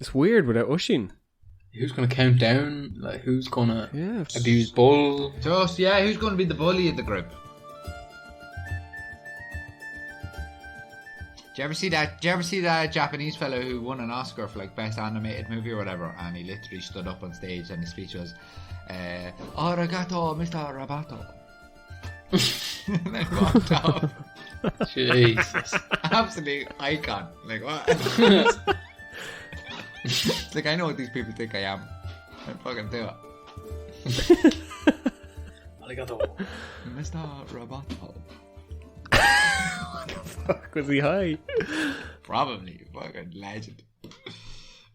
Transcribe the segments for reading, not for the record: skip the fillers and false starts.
It's weird without Usheen. Who's going to count down? Like, who's going to Yeah. abuse Bull? Just, yeah, who's going to be the bully of the group? Did you ever see that Japanese fellow who won an Oscar for like best animated movie or whatever, and he literally stood up on stage and his speech was "Arigato, Mr. Rabato." And then walked off. Jesus. Absolute icon. Like what? It's like, I know what these people think I am. I fucking do it. Arigato. Mr. Rabato. What the fuck, was he high? Probably. Fucking legend.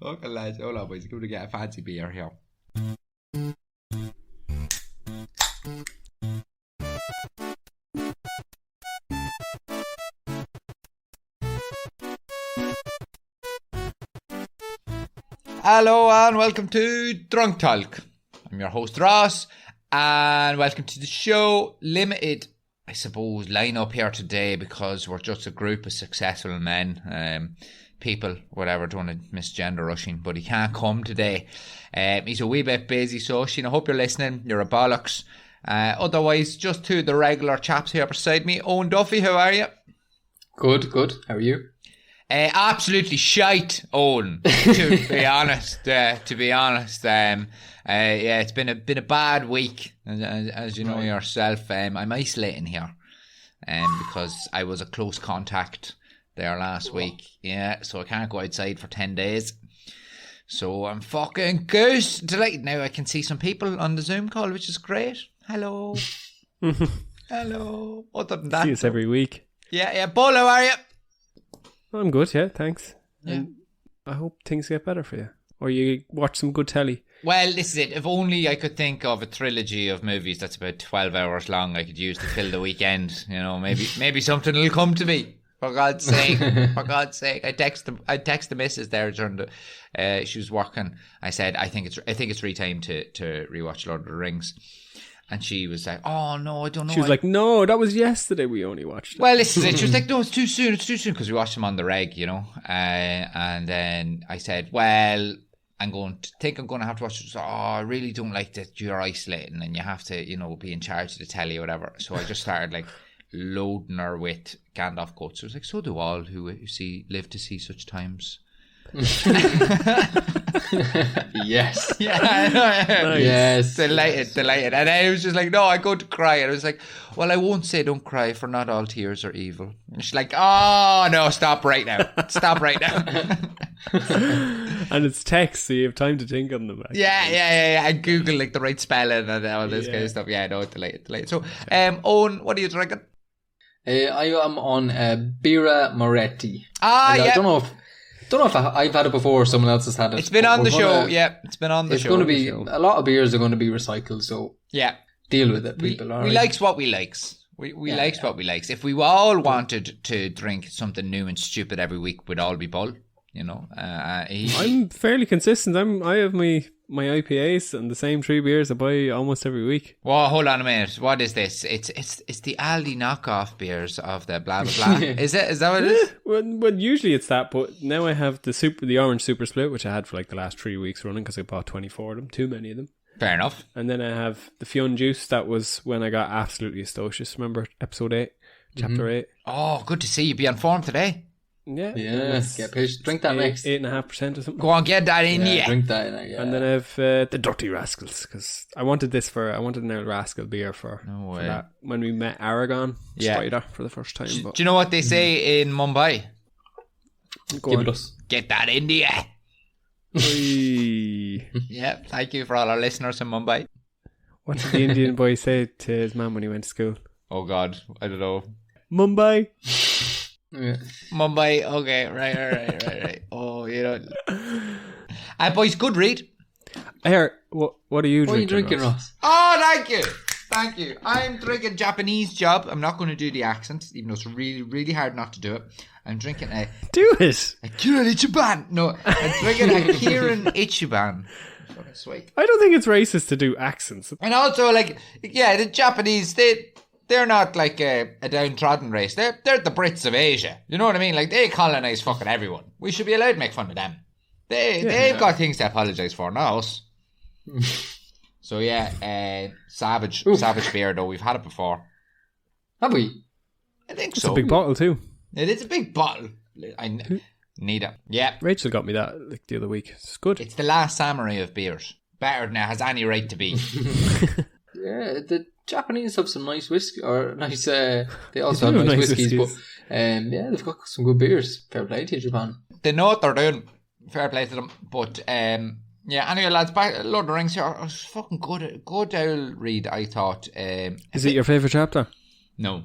Fucking legend. Hold on, boys. I'm going to get a fancy beer here. Hello and welcome to Drunk Tolk. I'm your host Ross, and welcome to the show. Limited, I suppose, line up here today because we're just a group of successful men, people, whatever, don't want to misgender Usheen, but he can't come today. He's a wee bit busy, so Usheen, I hope you're listening. You're a bollocks. Otherwise, just two of the regular chaps here beside me. Owen Duffy, how are you? Good. How are you? Absolutely shite, Owen. To be honest, yeah, it's been a bad week, as you know yourself. I'm isolating here, because I was a close contact there last week. Yeah, so I can't go outside for 10 days. So I'm fucking delighted now. I can see some people on the Zoom call, which is great. Hello, hello. Other than that, See us every week. Yeah. Bull, how are you? I'm good, yeah, thanks. Yeah. And I hope things get better for you. Or you watch some good telly. Well, this is it. If only I could think of a trilogy of movies that's about 12 hours long I could use to fill the weekend. You know, maybe something will come to me. For God's sake. For God's sake. I text the missus there during the she was working. I said, I think it's time to rewatch Lord of the Rings. And she was like, oh no, I don't know. She was like, no, that was yesterday we only watched it. Well, this is it. She was like, no, it's too soon because we watched them on the reg, you know. And then I said, well, I'm going to have to watch it. So, I really don't like that you're isolating and you have to, you know, be in charge of the telly or whatever. So I just started like loading her with Gandalf quotes. I was like, so do all who live to see such times. Yes. Yeah, I know. Nice. Yes. Delighted. And I was just like, no, I go to cry. And I was like, well, I won't say don't cry, for not all tears are evil. And she's like, oh, no, stop right now. And it's text, so you have time to think on them. Yeah. I Google like the right spelling and all this kind of stuff. Yeah, no, delighted. So, Owen, what are you drinking? I am on Birra Moretti. Yeah. I don't know if I've had it before or someone else has had it. It's been on the show. It's been on the show. It's going to be, a lot of beers are going to be recycled, so yeah, deal with it, people. We likes what we likes. We likes what we likes. If we all wanted to drink something new and stupid every week, we'd all be Bull, you know. I'm fairly consistent. I have my IPAs and the same 3 beers I buy almost every week. Well, hold on a minute. What is this? It's the Aldi knockoff beers of the blah blah blah. Is it? Is that what it is? Well, usually it's that, but now I have the orange super split, which I had for like the last 3 weeks running because I bought 24 of them, too many of them. Fair enough. And then I have the Fionn juice. That was when I got absolutely atrocious. Remember episode 8, chapter 8? Oh, good to see you be on form today. Yeah. Get pitched. Drink that next. 8.5% or something. Go on, get that in, yeah. Drink that. Yeah. And then I have the Dirty Rascals, because I wanted an El Rascal beer for that when we met Aragon Strider for the first time. Do you know what they say in Mumbai? Give it us. Get that in the air. Yeah, thank you for all our listeners in Mumbai. What did the Indian boy say to his mum when he went to school? Oh God, I don't know. Mumbai. Yeah. Mumbai, okay, right. Oh, you know. Boys, good read. Here, what are you drinking? What are you drinking, Ross? Oh, thank you. I'm drinking Japanese job. I'm not going to do the accent, even though it's really, really hard not to do it. I'm drinking a Do it! A Kirin Ichiban. No, I'm drinking a Kirin Ichiban. Sweet. I don't think it's racist to do accents. And also, like, yeah, the Japanese, they're not like a downtrodden race. They're the Brits of Asia. You know what I mean? Like, they colonize fucking everyone. We should be allowed to make fun of them. They've got things to apologise for, not us. So savage beer though. We've had it before. Have we? I think it's so. It's a big bottle too. It is a big bottle. I need it. Yeah. Rachel got me that like the other week. It's good. It's the last samurai of beers. Better than it has any right to be. Yeah, the Japanese have some nice whiskey, or nice. They also have nice whiskies, but they've got some good beers. Fair play to Japan. They know what they're doing. Fair play to them. But anyway, lads, back Lord of the Rings here. It was fucking good owl read, I thought. Is it your favourite chapter? No.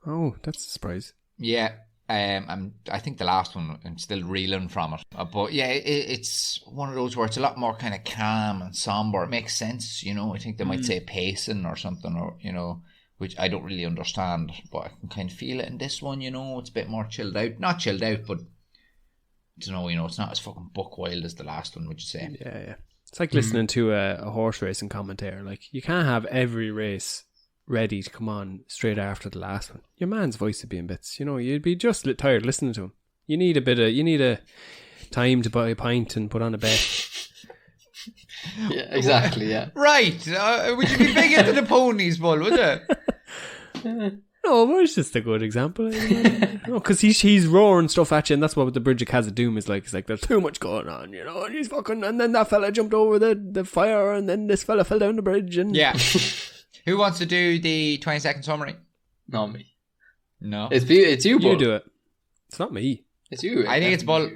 Oh, that's a surprise. Yeah. I think the last one, I'm still reeling from it. But yeah, it's one of those where it's a lot more kind of calm and somber. It makes sense, you know. I think they might say pacing or something, or you know, which I don't really understand, but I can kind of feel it in this one, you know. It's a bit more chilled out. Not chilled out, but I don't know, you know, it's not as fucking buck wild as the last one, would you say? Yeah. It's like listening to a horse racing commentator. Like, you can't have every race ready to come on straight after the last one. Your man's voice would be in bits. You know, you'd be just tired listening to him. You need a time to buy a pint and put on a bet. Yeah, exactly. Yeah. Right. Would you be big into the ponies, Bull? Would you? No, but it's just a good example. No, because he's roaring stuff at you, and that's what the Bridge of Khazad-dûm is like. It's like there's too much going on, you know. And he's fucking, and then that fella jumped over the fire, and then this fella fell down the bridge, and yeah. Who wants to do the 20-second summary? Not me. No. It's you, Bull. You do it. It's not me. It's you. I think it's Bull.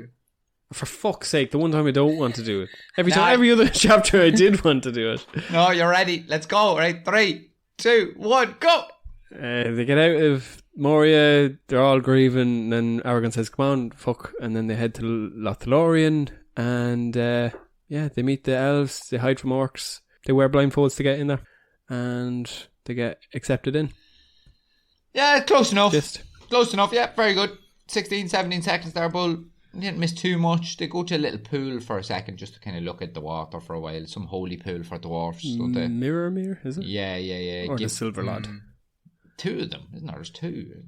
For fuck's sake, the one time I don't want to do it. Every other chapter I did want to do it. No, you're ready. Let's go. Right, 3, 2, 1, go. They get out of Moria, they're all grieving, and then Aragorn says, come on, fuck, and then they head to Lothlórien, and they meet the elves, they hide from orcs, they wear blindfolds to get in there, and they get accepted in. Yeah, close enough. Close enough, yeah, very good. 16, 17 seconds there, Bull. You didn't miss too much. They go to a little pool for a second just to kind of look at the water for a while. Some holy pool for dwarves. So Mirror, is it? Yeah. Or the Silver Lad. 2 of them, isn't there? There's 2.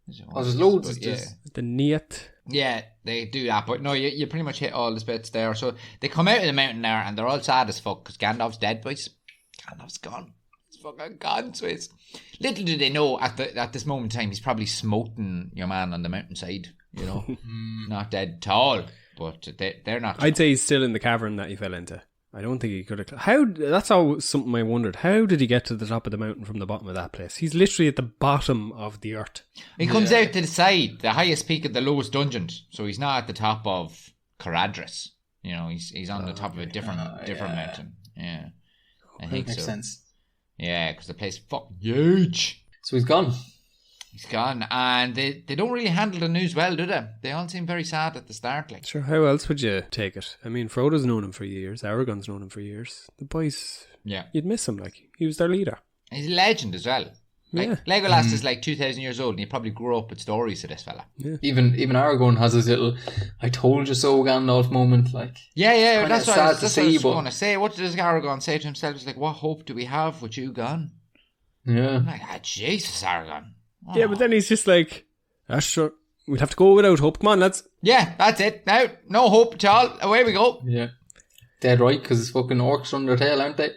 There's loads. Yeah. The Niet. Yeah, they do that, but no, you pretty much hit all the bits there. So they come out of the mountain there, and they're all sad as fuck because Gandalf's dead, boys. Gandalf's gone. He's fucking gone, so it's... Little do they know, at this moment in time, he's probably smoting your man on the mountainside, you know. Not dead at all, but they're not... I'd say he's still in the cavern that he fell into. I don't think he could have... That's always something I wondered. How did he get to the top of the mountain from the bottom of that place? He's literally at the bottom of the earth. He comes out to the side, the highest peak of the lowest dungeon. So he's not at the top of Caradhras. You know, he's on the top of a different mountain. Yeah. I think makes so. sense. Yeah, because the place is fucking huge. So he's gone. He's gone, and they don't really handle the news well, do they? They all seem very sad at the start. Like, sure, how else would you take it? I mean, Frodo's known him for years. Aragorn's known him for years. The boys, you'd miss him. Like, he was their leader. He's a legend as well. Like, Legolas is like 2,000 years old, and he probably grew up with stories of this fella. Yeah. Even Aragorn has his little "I told you so" Gandalf moment. Like, that's what I was going to say. What does Aragorn say to himself? He's like, "What hope do we have with you gone?" Yeah. I'm like, Jesus, Aragorn. Oh. Yeah, but then he's just like, sure, we'll have to go without hope. Come on, lads. Yeah, that's it. Now, no hope at all. Away we go. Yeah. Dead right, because it's fucking orcs on their tail, aren't they?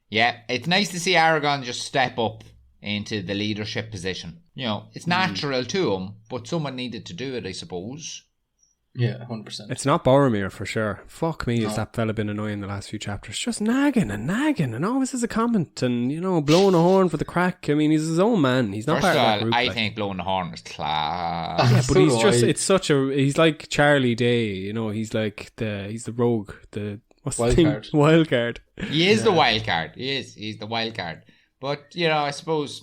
Yeah, it's nice to see Aragorn just step up into the leadership position. You know, it's natural to him, but someone needed to do it, I suppose. Yeah, 100%. It's not Boromir for sure. Fuck me, has that fella been annoying the last few chapters. Just nagging and always has a comment and, you know, blowing a horn for the crack. I mean, he's his own man. He's not part of that group. I think blowing the horn is class. Yeah, but he's just, it's such a, he's like Charlie Day, you know, he's like he's the rogue, what's the thing? Wild card. He is the wild card. He's the wild card. But, you know, I suppose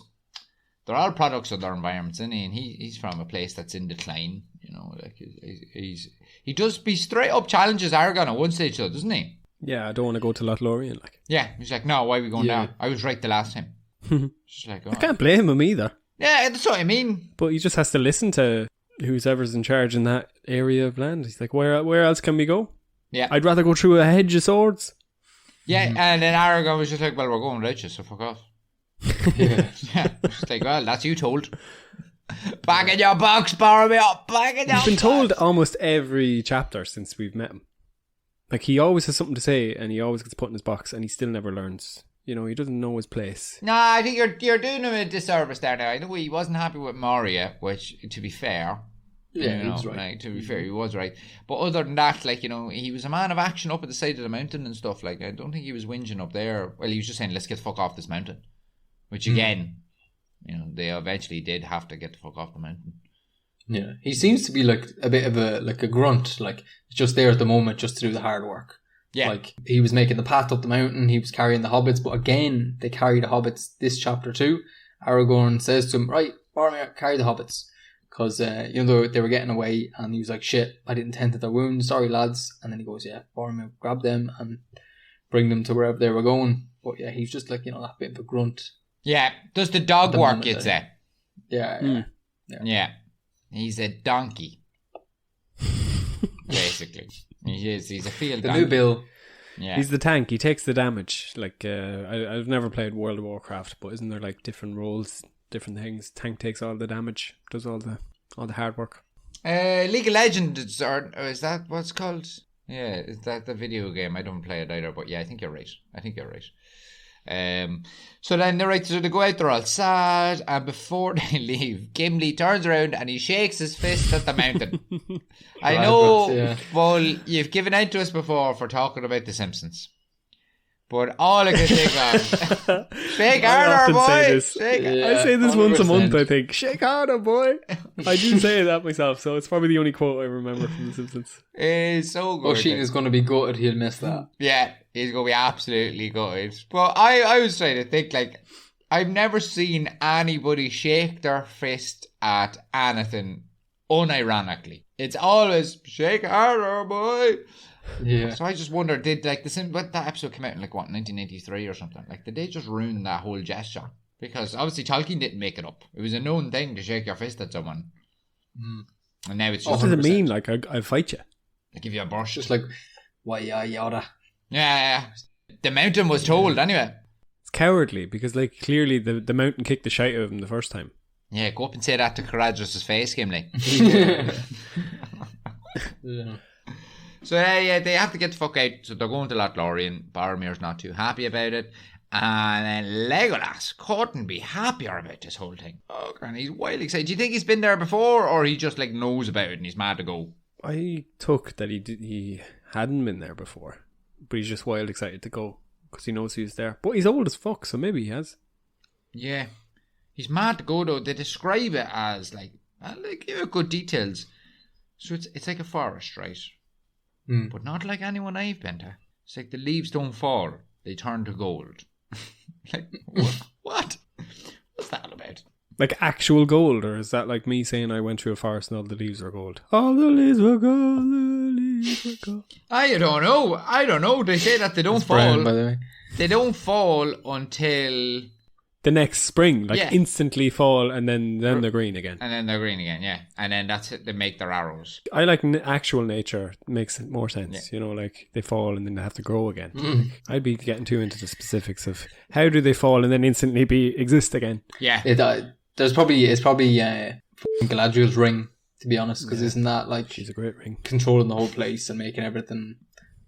they're all products of their environments, isn't he? And he's from a place that's in decline. You know, like he straight up challenges Aragorn at one stage though, doesn't he? Yeah, I don't want to go to Lothlórien, like. Yeah, he's like, no, why are we going down? I was right the last time. Just like, I can't blame him either. Yeah, that's what I mean. But he just has to listen to whoever's in charge in that area of land. He's like, where else can we go? Yeah, I'd rather go through a hedge of swords. Yeah, and then Aragorn was just like, well, we're going without you, so fuck off. Yeah, just like, well, that's you told. Back in your box, Boromir. Back in your box. He's been told almost every chapter since we've met him. Like, he always has something to say, and he always gets put in his box, and he still never learns. You know, he doesn't know his place. Nah, I think you're doing him a disservice there now. I know he wasn't happy with Moria, which, to be fair... Yeah, he was right. Like, to be fair, he was right. But other than that, like, you know, he was a man of action up at the side of the mountain and stuff. Like, I don't think he was whinging up there. Well, he was just saying, let's get the fuck off this mountain. Which, again, you know, they eventually did have to get the fuck off the mountain. Yeah, he seems to be like a bit of a grunt, like just there at the moment just to do the hard work. Yeah. Like, he was making the path up the mountain, he was carrying the hobbits, but again, they carry the hobbits this chapter too. Aragorn says to him, right, Boromir, carry the hobbits. Because, you know, they were getting away, and he was like, shit, I didn't tend to their wounds, sorry lads. And then he goes, yeah, Boromir, grab them and bring them to wherever they were going. But yeah, he's just like, you know, that bit of a grunt. Yeah, does the dog work, you'd say? Yeah. Yeah, he's a donkey. Basically. He's a field donkey. The new Bill. Yeah. He's the tank, he takes the damage. Like, I've never played World of Warcraft, but isn't there like different roles, different things? Tank takes all the damage, does all the hard work. League of Legends, or is that what's called? Yeah, is that the video game? I don't play it either, but yeah, I think you're right. So then they go out, they're all sad, and before they leave, Gimli turns around and he shakes his fist at the mountain. I know, Paul, you've given out to us before for talking about The Simpsons, but all I can think of, shake harder, boy. I say this 100%. Once a month, I think. Shake harder, boy. I do say that myself, so it's probably the only quote I remember from The Simpsons. It's so good. O'Sheen is going to be gutted he'll miss that. Yeah, he's going to be absolutely gutted. But I was trying to think, like, I've never seen anybody shake their fist at anything unironically. It's always, shake harder, boy. Yeah. So I just wonder, did like what that episode came out in 1983 or something? Like, did they just ruin that whole gesture? Because obviously Tolkien didn't make it up. It was a known thing to shake your fist at someone. And now it's just... What does it mean? Like, I'll fight you. I give you a brush. Just like, why yada. Yeah. The mountain was told anyway. It's cowardly because, like, clearly the mountain kicked the shite out of him the first time. Yeah, go up and say that to Caradhras' face, Gimli. Yeah. So yeah, they have to get the fuck out. So they're going to Lothlórien. Boromir's not too happy about it. And then Legolas couldn't be happier about this whole thing. Oh, and he's wildly excited. Do you think he's been there before, or he just like knows about it and he's mad to go? I took that he hadn't been there before, but he's just wild excited to go because he knows he's there. But he's old as fuck, so maybe he has. Yeah, he's mad to go though. They describe it as like give it good details. So it's like a forest, right? But not like anyone I've been to. It's like the leaves don't fall; they turn to gold. Like what? What's that all about? Like actual gold, or is that like me saying I went through a forest and all the leaves were gold? All the leaves were gold. The leaves were gold. I don't know. They say that they don't fall. Brown, by the way. They don't fall until the next spring, instantly fall, and then they're green again. And then they're green again, yeah. And then that's it. They make their arrows. I like actual nature. Makes more sense. Yeah. You know, like they fall and then they have to grow again. Like, I'd be getting too into the specifics of how do they fall and then instantly exist again. Yeah. It's probably Galadriel's ring, to be honest, because isn't that like she's a great ring, controlling the whole place and making everything.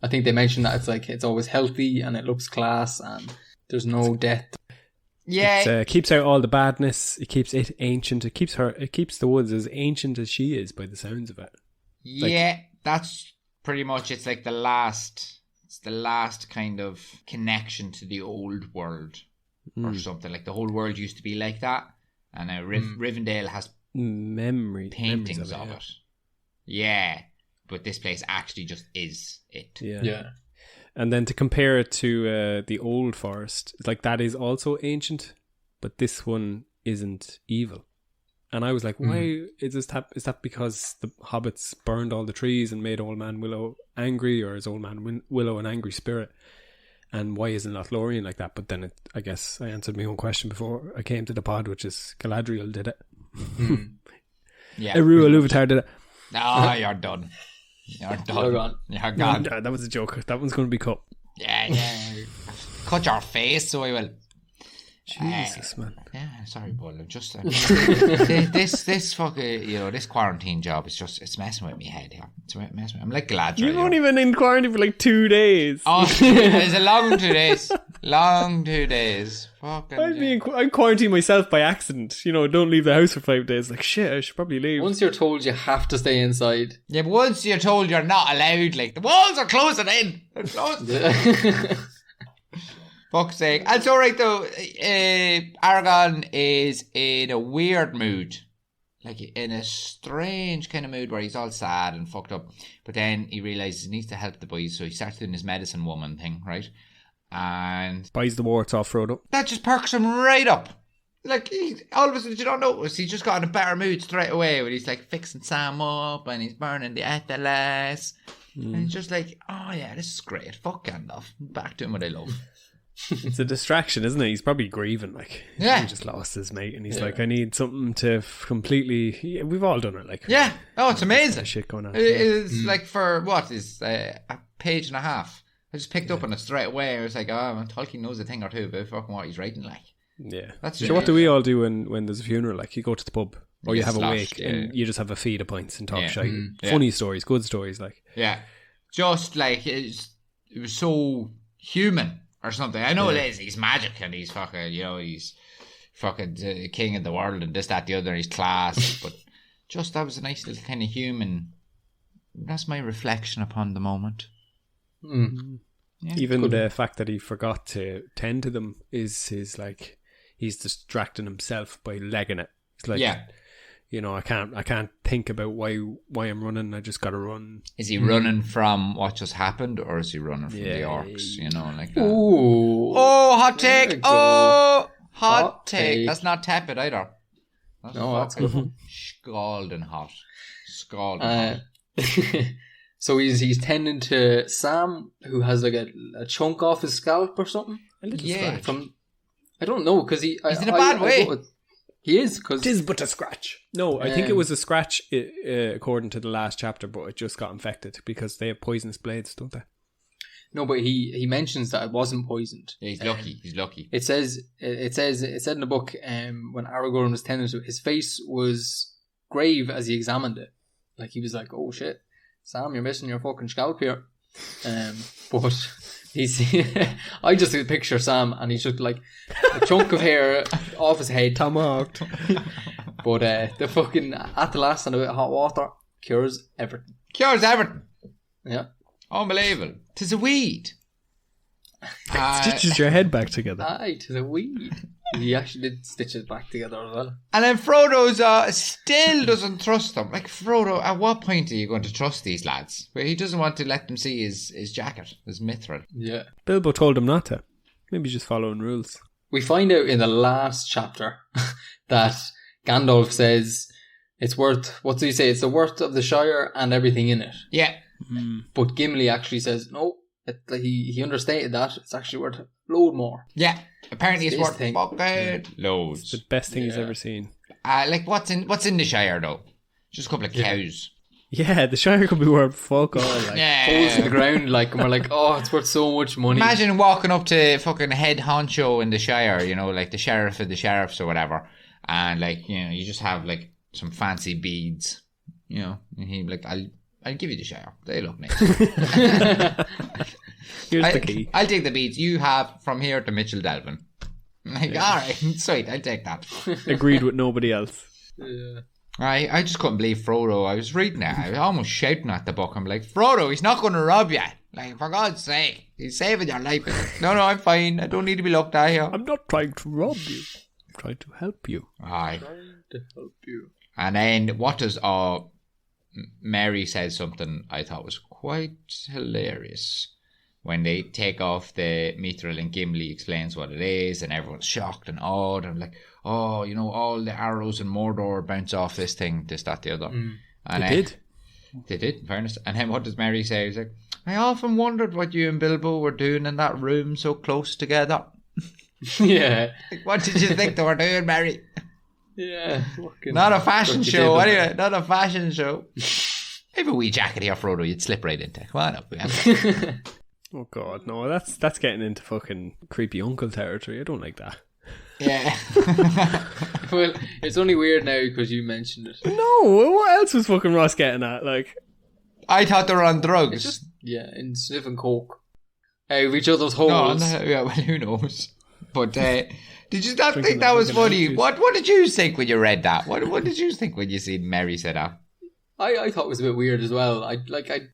I think they mentioned that it's always healthy and it looks class and there's no death. Yeah, it keeps out all the badness. It keeps it ancient. It keeps the woods as ancient as she is, by the sounds of it. Yeah, that's pretty much. It's like the last kind of connection to the old world, or something. Like the whole world used to be like that, and now Rivendell has paintings of it. Yeah, but this place actually just is it. Yeah. And then to compare it to the old forest, it's like that is also ancient, but this one isn't evil. And I was like, why is that because the hobbits burned all the trees and made Old Man Willow angry, or is Old Man Willow an angry spirit? And why isn't Lothlórien like that? But then I guess I answered my own question before I came to the pod, which is Galadriel did it. Yeah, Eru Iluvatar did it. No, you're done. You're done. You're gone. No, that was a joke. That one's going to be cut. Yeah. Cut your face, so I will. Jesus, man. Yeah, sorry, bud. I'm just this fucking this quarantine job is just it's messing with me head here. It's messing. I'm like Galadriel. You've only been in quarantine for like 2 days. Oh, it's a long 2 days. Long 2 days. Fucking. I'm quarantined myself by accident. Don't leave the house for 5 days. Like shit, I should probably leave. Once you're told you have to stay inside. Yeah, but once you're told you're not allowed, like the walls are closing in. They're closing. Fuck's sake. And so right though, Aragorn is in a weird mood. Like in a strange kind of mood where he's all sad and fucked up. But then he realises he needs to help the boys, so he starts doing his medicine woman thing, right? And buys the warts off Frodo. That just perks him right up. Like, all of a sudden, you don't notice, he just got in a better mood straight away when he's like fixing Sam up and he's burning the Ethelas. And he's just like, oh yeah, this is great. Fuck Gandalf. Back to him what I love. It's a distraction, isn't it? He's probably grieving, like he just lost his mate, and he's like, I need something to completely. We've all done it, like it's amazing. Shit going on. It's like for what is a page and a half. I just picked up on it straight away. I was like, oh, Tolkien knows a thing or two about fucking what he's writing, like. Yeah, so what do we all do when there's a funeral? Like, you go to the pub or you have a wake and you just have a feed of pints and talk shite, funny stories, good stories, like just like it was so human. Or something. I know it is. He's magic and he's fucking, he's fucking the king of the world and this, that, the other. He's class. But just that was a nice little kind of human. That's my reflection upon the moment. Yeah, even the fact that he forgot to tend to them is like he's distracting himself by legging it. It's like, I can't think about why I'm running. I just got to run. Is he running from what just happened, or is he running from the orcs? Like that. Ooh. Oh, hot take! Oh, hot take. That's not tepid either. That's good. Scalding hot. Scalding hot. So he's tending to Sam, who has like a chunk off his scalp or something. A little scratch. I don't know, because he's in a bad way. He is, because... 'Tis but a scratch. No, I think it was a scratch according to the last chapter, but it just got infected because they have poisonous blades, don't they? No, but he mentions that it wasn't poisoned. Yeah, he's lucky. He's lucky. It said in the book, when Aragorn was tending to it, his face was grave as he examined it. Like, he was like, oh shit, Sam, you're missing your fucking scalp here. But... I just picture Sam and he's just like a chunk of hair off his head. Tomahawked. But the fucking at the last and a bit of hot water cures everything. Yeah. Unbelievable. 'Tis a weed. Stitches your head back together. Aye, 'tis a weed. He actually did stitch it back together as well. And then Frodo's still doesn't trust them. Like, Frodo, at what point are you going to trust these lads? Where he doesn't want to let them see his jacket, his mithril. Yeah. Bilbo told him not to. Maybe just following rules. We find out in the last chapter that Gandalf says it's worth, what do you say? It's the worth of the Shire and everything in it. Yeah. But Gimli actually says, no, he understated that. It's actually worth a load more. Yeah. Apparently it's worth fucking loads. It's the best thing he's ever seen. Like, what's in the Shire, though? Just a couple of cows. Yeah, the Shire could be worth fuck all. Like. Holes in the ground, like, and we're like, oh, it's worth so much money. Imagine walking up to fucking head honcho in the Shire, like the sheriff of the sheriffs or whatever, and like, you just have like some fancy beads, and he'd be like, I'll give you the Shire. They look nice. Here's the key. I'll take the beads you have from here to Mitchell Delvin. Like, alright, sweet, I'll take that. Agreed with nobody else. Yeah. I just couldn't believe Frodo. I was reading it. I was almost shouting at the book. I'm like, Frodo, he's not going to rob you. Like, for God's sake, he's saving your life. No, I'm fine. I don't need to be looked at here. I'm not trying to rob you. I'm trying to help you. Aye. Trying to help you. And then what does Mary said something I thought was quite hilarious. When they take off the mithril and Gimli explains what it is and everyone's shocked and awed and like, oh, all the arrows in Mordor bounce off this thing, this, that, the other. And they did. They did, in fairness. And then what does Mary say? He's like, I often wondered what you and Bilbo were doing in that room so close together. Yeah. Like, what did you think they were doing, Mary? Yeah. Not a fashion show, anyway. Not a fashion show. Maybe a wee jacket here, Frodo, you'd slip right into. Come on up. Oh God, no, that's getting into fucking creepy uncle territory. I don't like that. Yeah. Well, it's only weird now because you mentioned it. No, what else was fucking Ross getting at? Like, I thought they were on drugs. Yeah, and sniffing coke out of each other's holes. Yeah, well, who knows? But did you not Drinking think that was funny? juice. What did you think when you read that? What did you think when you seen Mary say that? I thought it was a bit weird as well.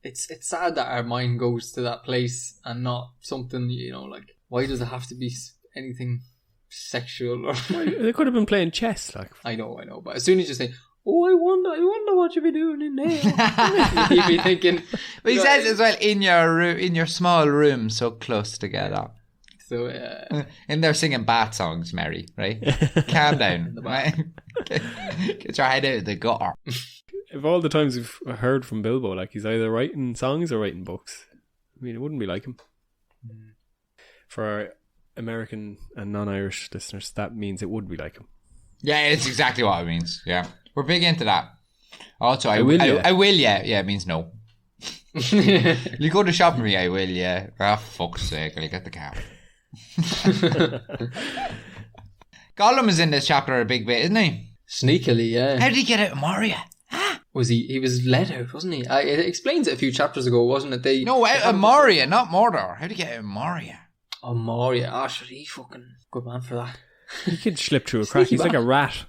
It's sad that our mind goes to that place and not something, like, why does it have to be anything sexual? Or they could have been playing chess. Like, I know, but as soon as you say, "Oh, I wonder what you'll be doing in there," you'd be thinking. But he says as well, in your small room, so close together. So and they're singing bat songs, Mary. Right? Calm down. Right? Get your head out of the gutter. of all the times we've heard from Bilbo, like, he's either writing songs or writing books. I mean, it wouldn't be like him. For our American and non-Irish listeners, that means it would be like him. Yeah, it's exactly what it means. Yeah, we're big into that. Also, I will, yeah. Yeah, it means no. You go to shop with me, I will, yeah. Oh, fuck's sake, I'll get the car. Gollum is in this chapter a big bit, isn't he? Sneakily, yeah. How did he get out of Moria? Was he was let out, wasn't he? It explains it a few chapters ago, wasn't it? No, out of Moria, not Mordor. How did he get out of Moria? Oh, Moria. Oh, sure, he fucking good man for that. He could slip through a crack. He's like a rat.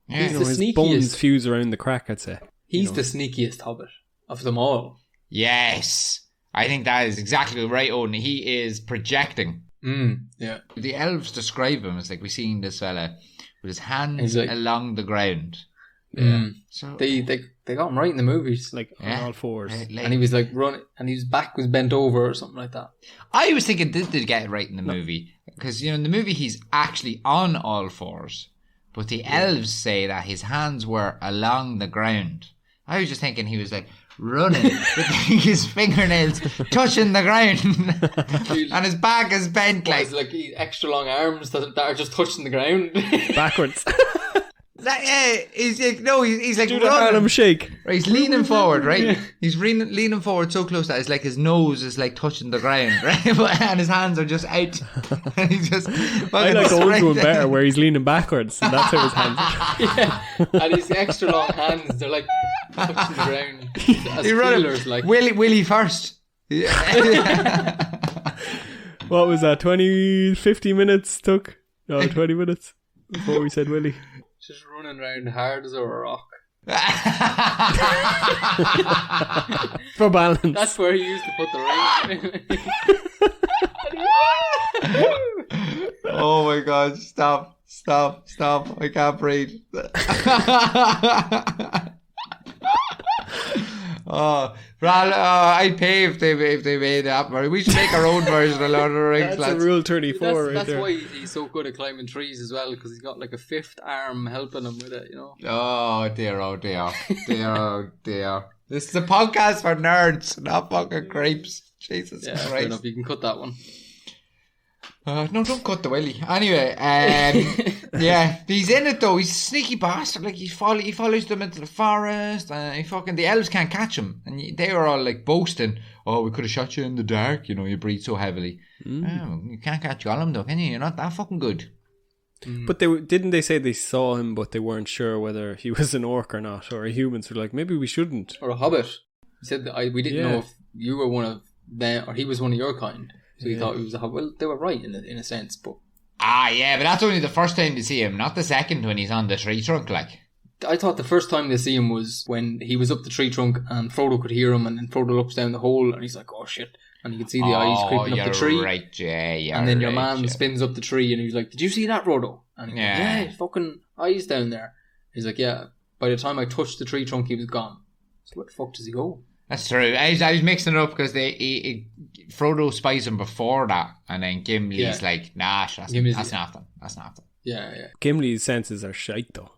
Yeah. He's the his sneakiest. bones fuse around the crack, I'd say. He's the sneakiest hobbit of them all. Yes. I think that is exactly right, Owen. He is projecting. Yeah. The elves describe him as like we seen this fella with his hands along the ground. Yeah. So They got him right in the movies. Like, on all fours. And he was like running, and his back was bent over or something like that. I was thinking this did get it right in the movie. Because, in the movie he's actually on all fours. But the elves say that his hands were along the ground. I was just thinking he was like running with his fingernails touching the ground. And his back is bent Like extra long arms that are just touching the ground. Backwards. He's like, no, he's like Do the running. Harlem Shake. Right, he's leaning forward, right? He's leaning forward so close that it's like his nose is like touching the ground, right? And his hands are just out. And he's just. I like the old one better, where he's leaning backwards, and that's how his hands are. Yeah, and his extra long hands, they're like touching the ground. As He run feelers, like. Willie first. What was that? 50 minutes took? No, 20 minutes before we said Willie. Just running around hard as a rock. For balance. That's where he used to put the ring. Oh my god, stop. I can't breathe. I'd pay if they made that. We should make our own version of Lord of the Rings. That's a Rule 34 right that's there. why he's so good at climbing trees as well, because he's got like a fifth arm helping him with it, Oh dear. This is a podcast for nerds, not fucking creeps. Jesus Yeah, fair Christ. enough. You can cut that one. No, don't cut the willy. Anyway, yeah, he's in it though. He's a sneaky bastard. Like he follows them into the forest, and the elves can't catch him. And they were all like boasting, "Oh, we could have shot you in the dark. You breathe so heavily. Oh, you can't catch Gollum though, can you? You're not that fucking good." But didn't they say they saw him, but they weren't sure whether he was an orc or not, or a human? So like, maybe we shouldn't. Or a hobbit. He said that we didn't know if you were one of them or he was one of your kind. So he thought he was a hobbit. Well, they were right in a sense, but yeah, but that's only the first time to see him, not the second when he's on the tree trunk. Like, I thought the first time they see him was when he was up the tree trunk and Frodo could hear him, and then Frodo looks down the hole and he's like, "Oh shit!" And you can see the eyes creeping up the tree. Right, Jay, and then your man spins up the tree and he's like, "Did you see that, Frodo?" And he's like, "Yeah, fucking eyes down there." He's like, "Yeah." By the time I touched the tree trunk, he was gone. So where the fuck does he go? That's true. I was mixing it up because Frodo spies him before that, and then Gimli's like, "Nah, that's nothing. That's nothing." Yeah. Gimli's senses are shite though.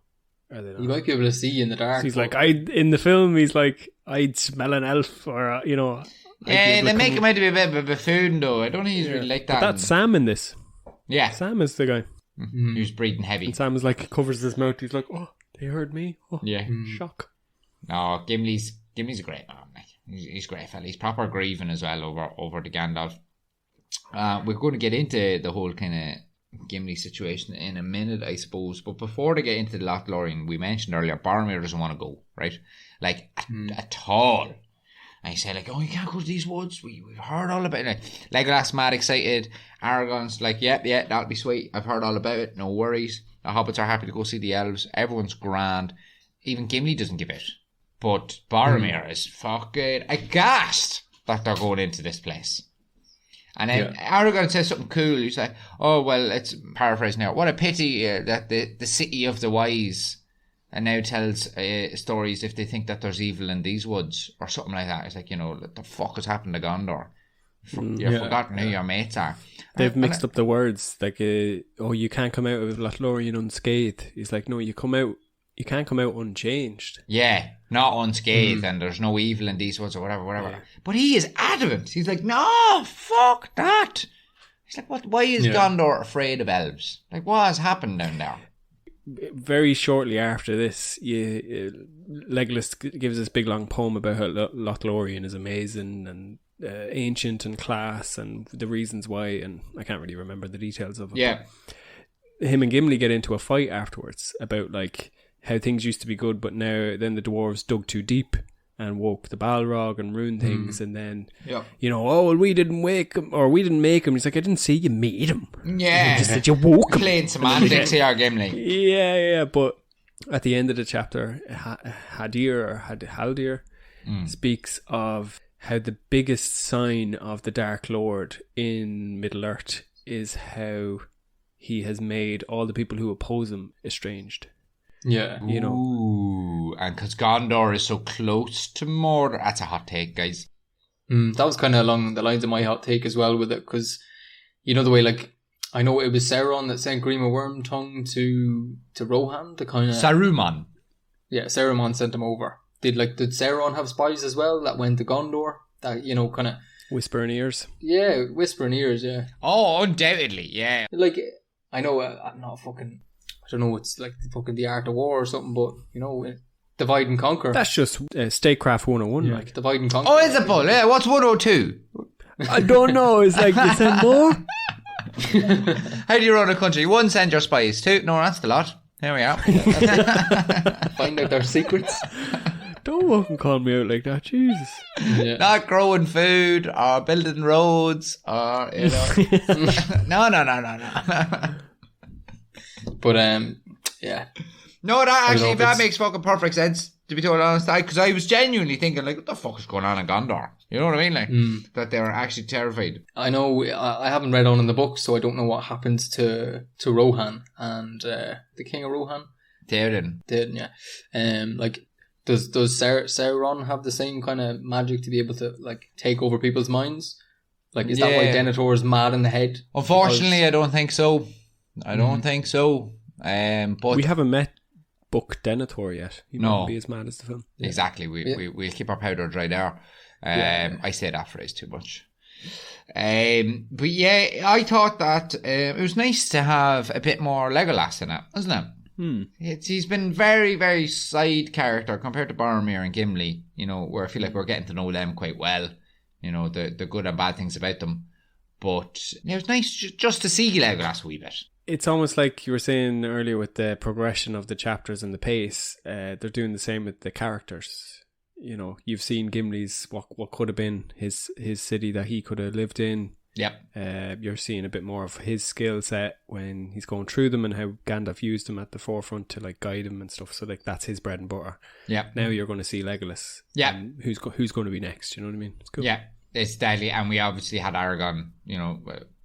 Are they not? You might be able to see in the dark. So he's like, in the film, he's like, I'd smell an elf, or Yeah, they make him out to be a bit of a buffoon though. I don't think he's really like that. But that's Sam in this. Yeah, Sam is the guy. Mm-hmm. He was breathing heavy. And Sam is like, covers his mouth. He's like, "Oh, they heard me." Oh, yeah, shock. No, Gimli's a great man. Like, he's great fella. He's proper grieving as well over the Gandalf. We're going to get into the whole kind of Gimli's situation in a minute, I suppose. But before they get into the Lothlórien, we mentioned earlier, Boromir doesn't want to go, right? Like, at all. And he said, like, oh, you can't go to these woods. We've heard all about it. Legolas mad excited. Aragorn's like, yeah, that'll be sweet. I've heard all about it. No worries. The hobbits are happy to go see the elves. Everyone's grand. Even Gimli doesn't give it. But Boromir is fucking aghast that they're going into this place. And then Aragorn says something cool. He's like, oh, well, it's paraphrasing now. What a pity that the city of the wise and now tells stories if they think that there's evil in these woods or something like that. It's like, what the fuck has happened to Gondor? You've forgotten who your mates are. They've mixed up the words. Like, you can't come out of Lothlórien unscathed. He's like, no, you can't come out unchanged. Yeah, not unscathed, and there's no evil in these woods or whatever. Yeah. But he is adamant. He's like, no, fuck that. He's like, what? Why is Gondor afraid of elves? Like, what has happened down there? Very shortly after this, Legolas gives this big long poem about how Lothlórien is amazing and ancient and class and the reasons why, and I can't really remember the details of it. Yeah. Him and Gimli get into a fight afterwards about like how things used to be good, but now then the dwarves dug too deep and woke the Balrog and ruined things, and then oh, well, we didn't wake him or we didn't make him. He's like, I didn't say you made him. Yeah, you just said you woke him. Plain semantics here, Gimli. Yeah, but at the end of the chapter, Haldir speaks of how the biggest sign of the Dark Lord in Middle Earth is how he has made all the people who oppose him estranged. Yeah. Ooh, and because Gondor is so close to Mordor. That's a hot take, guys. That was kind of along the lines of my hot take as well with it, because the way, like, I know it was Sauron that sent Grima Wormtongue to Rohan to kind of... Saruman. Yeah, Saruman sent him over. Did Sauron have spies as well that went to Gondor? That, kind of... Whisper in ears. Yeah, whisper in ears, yeah. Oh, undoubtedly, yeah. Like, I know I'm not fucking... I don't know, it's like the Art of War or something, but, divide and conquer. That's just Statecraft 101, like. Divide and conquer. Oh, is it, Paul? Yeah, what's 102? I don't know, it's like, you send more? How do you run a country? 1, send your spies. 2, no, that's the lot. There we are. Find out their secrets. Don't fucking call me out like that, Jesus. Yeah. Not growing food or building roads or, No. But, yeah. No, that makes fucking perfect sense, to be totally honest. Because I was genuinely thinking, like, what the fuck is going on in Gondor? You know what I mean? Like, that they were actually terrified. I know, I haven't read on in the book, so I don't know what happens to Rohan and the King of Rohan. Theoden, yeah. Like, does Sauron have the same kind of magic to be able to, like, take over people's minds? Like, is that why Denethor is mad in the head? Unfortunately, I don't think so. I don't think so. But we haven't met Book Denethor yet. He won't be as mad as the film. Exactly. We'll keep our powder dry there. I say that phrase too much. But yeah, I thought that it was nice to have a bit more Legolas in it, wasn't it? He's been very, very side character compared to Boromir and Gimli, where I feel like we're getting to know them quite well, the good and bad things about them. But it was nice just to see Legolas a wee bit. It's almost like you were saying earlier with the progression of the chapters and the pace. They're doing the same with the characters. You've seen Gimli's what could have been his city that he could have lived in. Yep. You're seeing a bit more of his skill set when he's going through them and how Gandalf used him at the forefront to like guide him and stuff. So like that's his bread and butter. Yeah. Now you're going to see Legolas. Yeah. Who's going to be next? You know what I mean? It's cool. Yeah. It's deadly, and we obviously had Aragorn,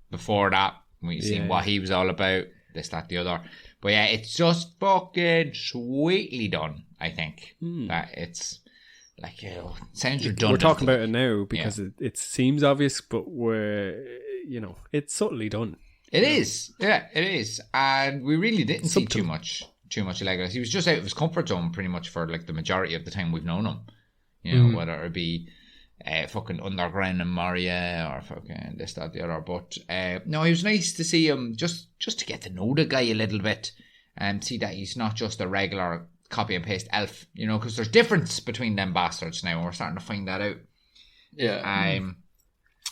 before that. We've seen what he was all about, this, that, the other. But yeah, it's just fucking sweetly done, I think. That it's like, sounds redundant. We're talking about it now because it seems obvious, but it's subtly done. It is. Yeah, it is. And we really didn't see too much of Legolas. He was just out of his comfort zone pretty much for like the majority of the time we've known him. Whether it be fucking underground in Moria or fucking this, that, the other. But no, it was nice to see him just to get to know the guy a little bit and see that he's not just a regular copy and paste elf, because there's difference between them bastards now, and we're starting to find that out. Yeah.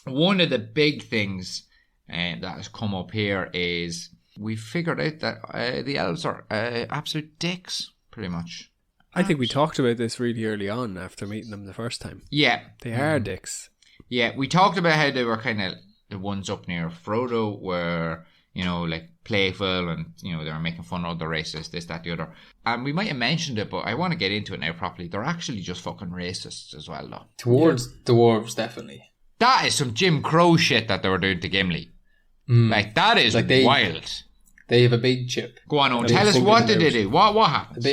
One of the big things that has come up here is we figured out that the elves are absolute dicks, pretty much. I think we talked about this really early on after meeting them the first time. Yeah. They are dicks. Yeah, we talked about how they were kind of the ones up near Frodo were, you know, like playful and, you know, they were making fun of the racists, this, that, the other. And we might have mentioned it, but I want to get into it now properly. They're actually just fucking racists as well, though. Towards dwarves, definitely. That is some Jim Crow shit that they were doing to Gimli. Like, that is like wild. They have a big chip. Go on, tell us, what did they do? What happened?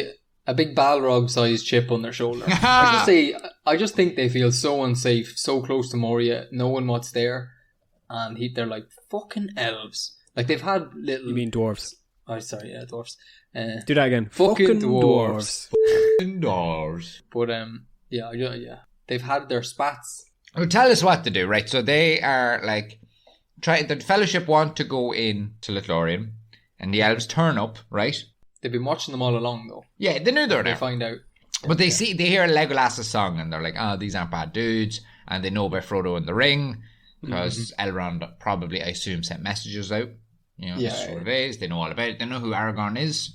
A big Balrog-sized chip on their shoulder. I just think they feel so unsafe, so close to Moria, knowing what's there, and they're like fucking elves. Like they've had little. You mean dwarves? Oh, sorry, yeah, dwarves. Do that again. Fucking dwarves. Fucking dwarves. But yeah, they've had their spats. Well, tell us what to do, right? So they are like, the Fellowship want to go in to Lothlórien, and the elves turn up, right? They've been watching them all along, though. Yeah, they knew they were there. They find out. But they hear Legolas' song, and they're like, oh, these aren't bad dudes. And they know about Frodo and the Ring, because Elrond probably, I assume, sent messages out. You know, sort of ways. They know all about it. They know who Aragorn is.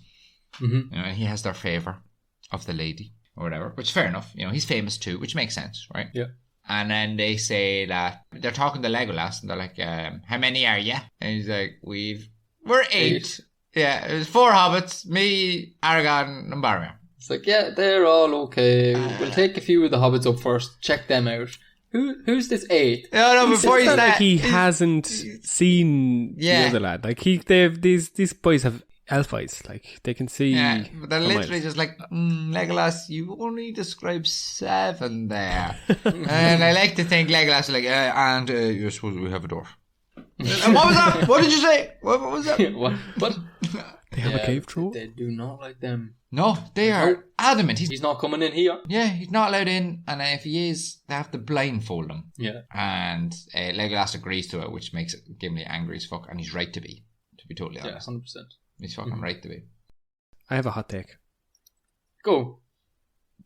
You know, he has their favour of the lady, or whatever, which is fair enough. You know, he's famous too, which makes sense, right? Yeah. And then they say that, they're talking to Legolas, and they're like, how many are you? And he's like, we're 8. Yeah, it was 4 hobbits, me, Aragorn, and Boromir. It's like, yeah, they're all okay. We'll take a few of the hobbits up first, check them out. Who's this 8? No, before he's like he hasn't seen the other lad. Like these boys have elf eyes. Like they can see. Yeah, but they're literally just like, Legolas, you only described 7 there. And I like to think Legolas is like, and you're supposed to have a dwarf. And what was that? What did you say? What was that? What? They have a cave troll? They do not like them. No, they are adamant. He's not coming in here. Yeah, he's not allowed in. And if he is, they have to blindfold him. Yeah. And Legolas agrees to it, which makes Gimli angry as fuck. And he's right to be totally honest. Yeah, 100%. He's fucking right to be. I have a hot take. Go.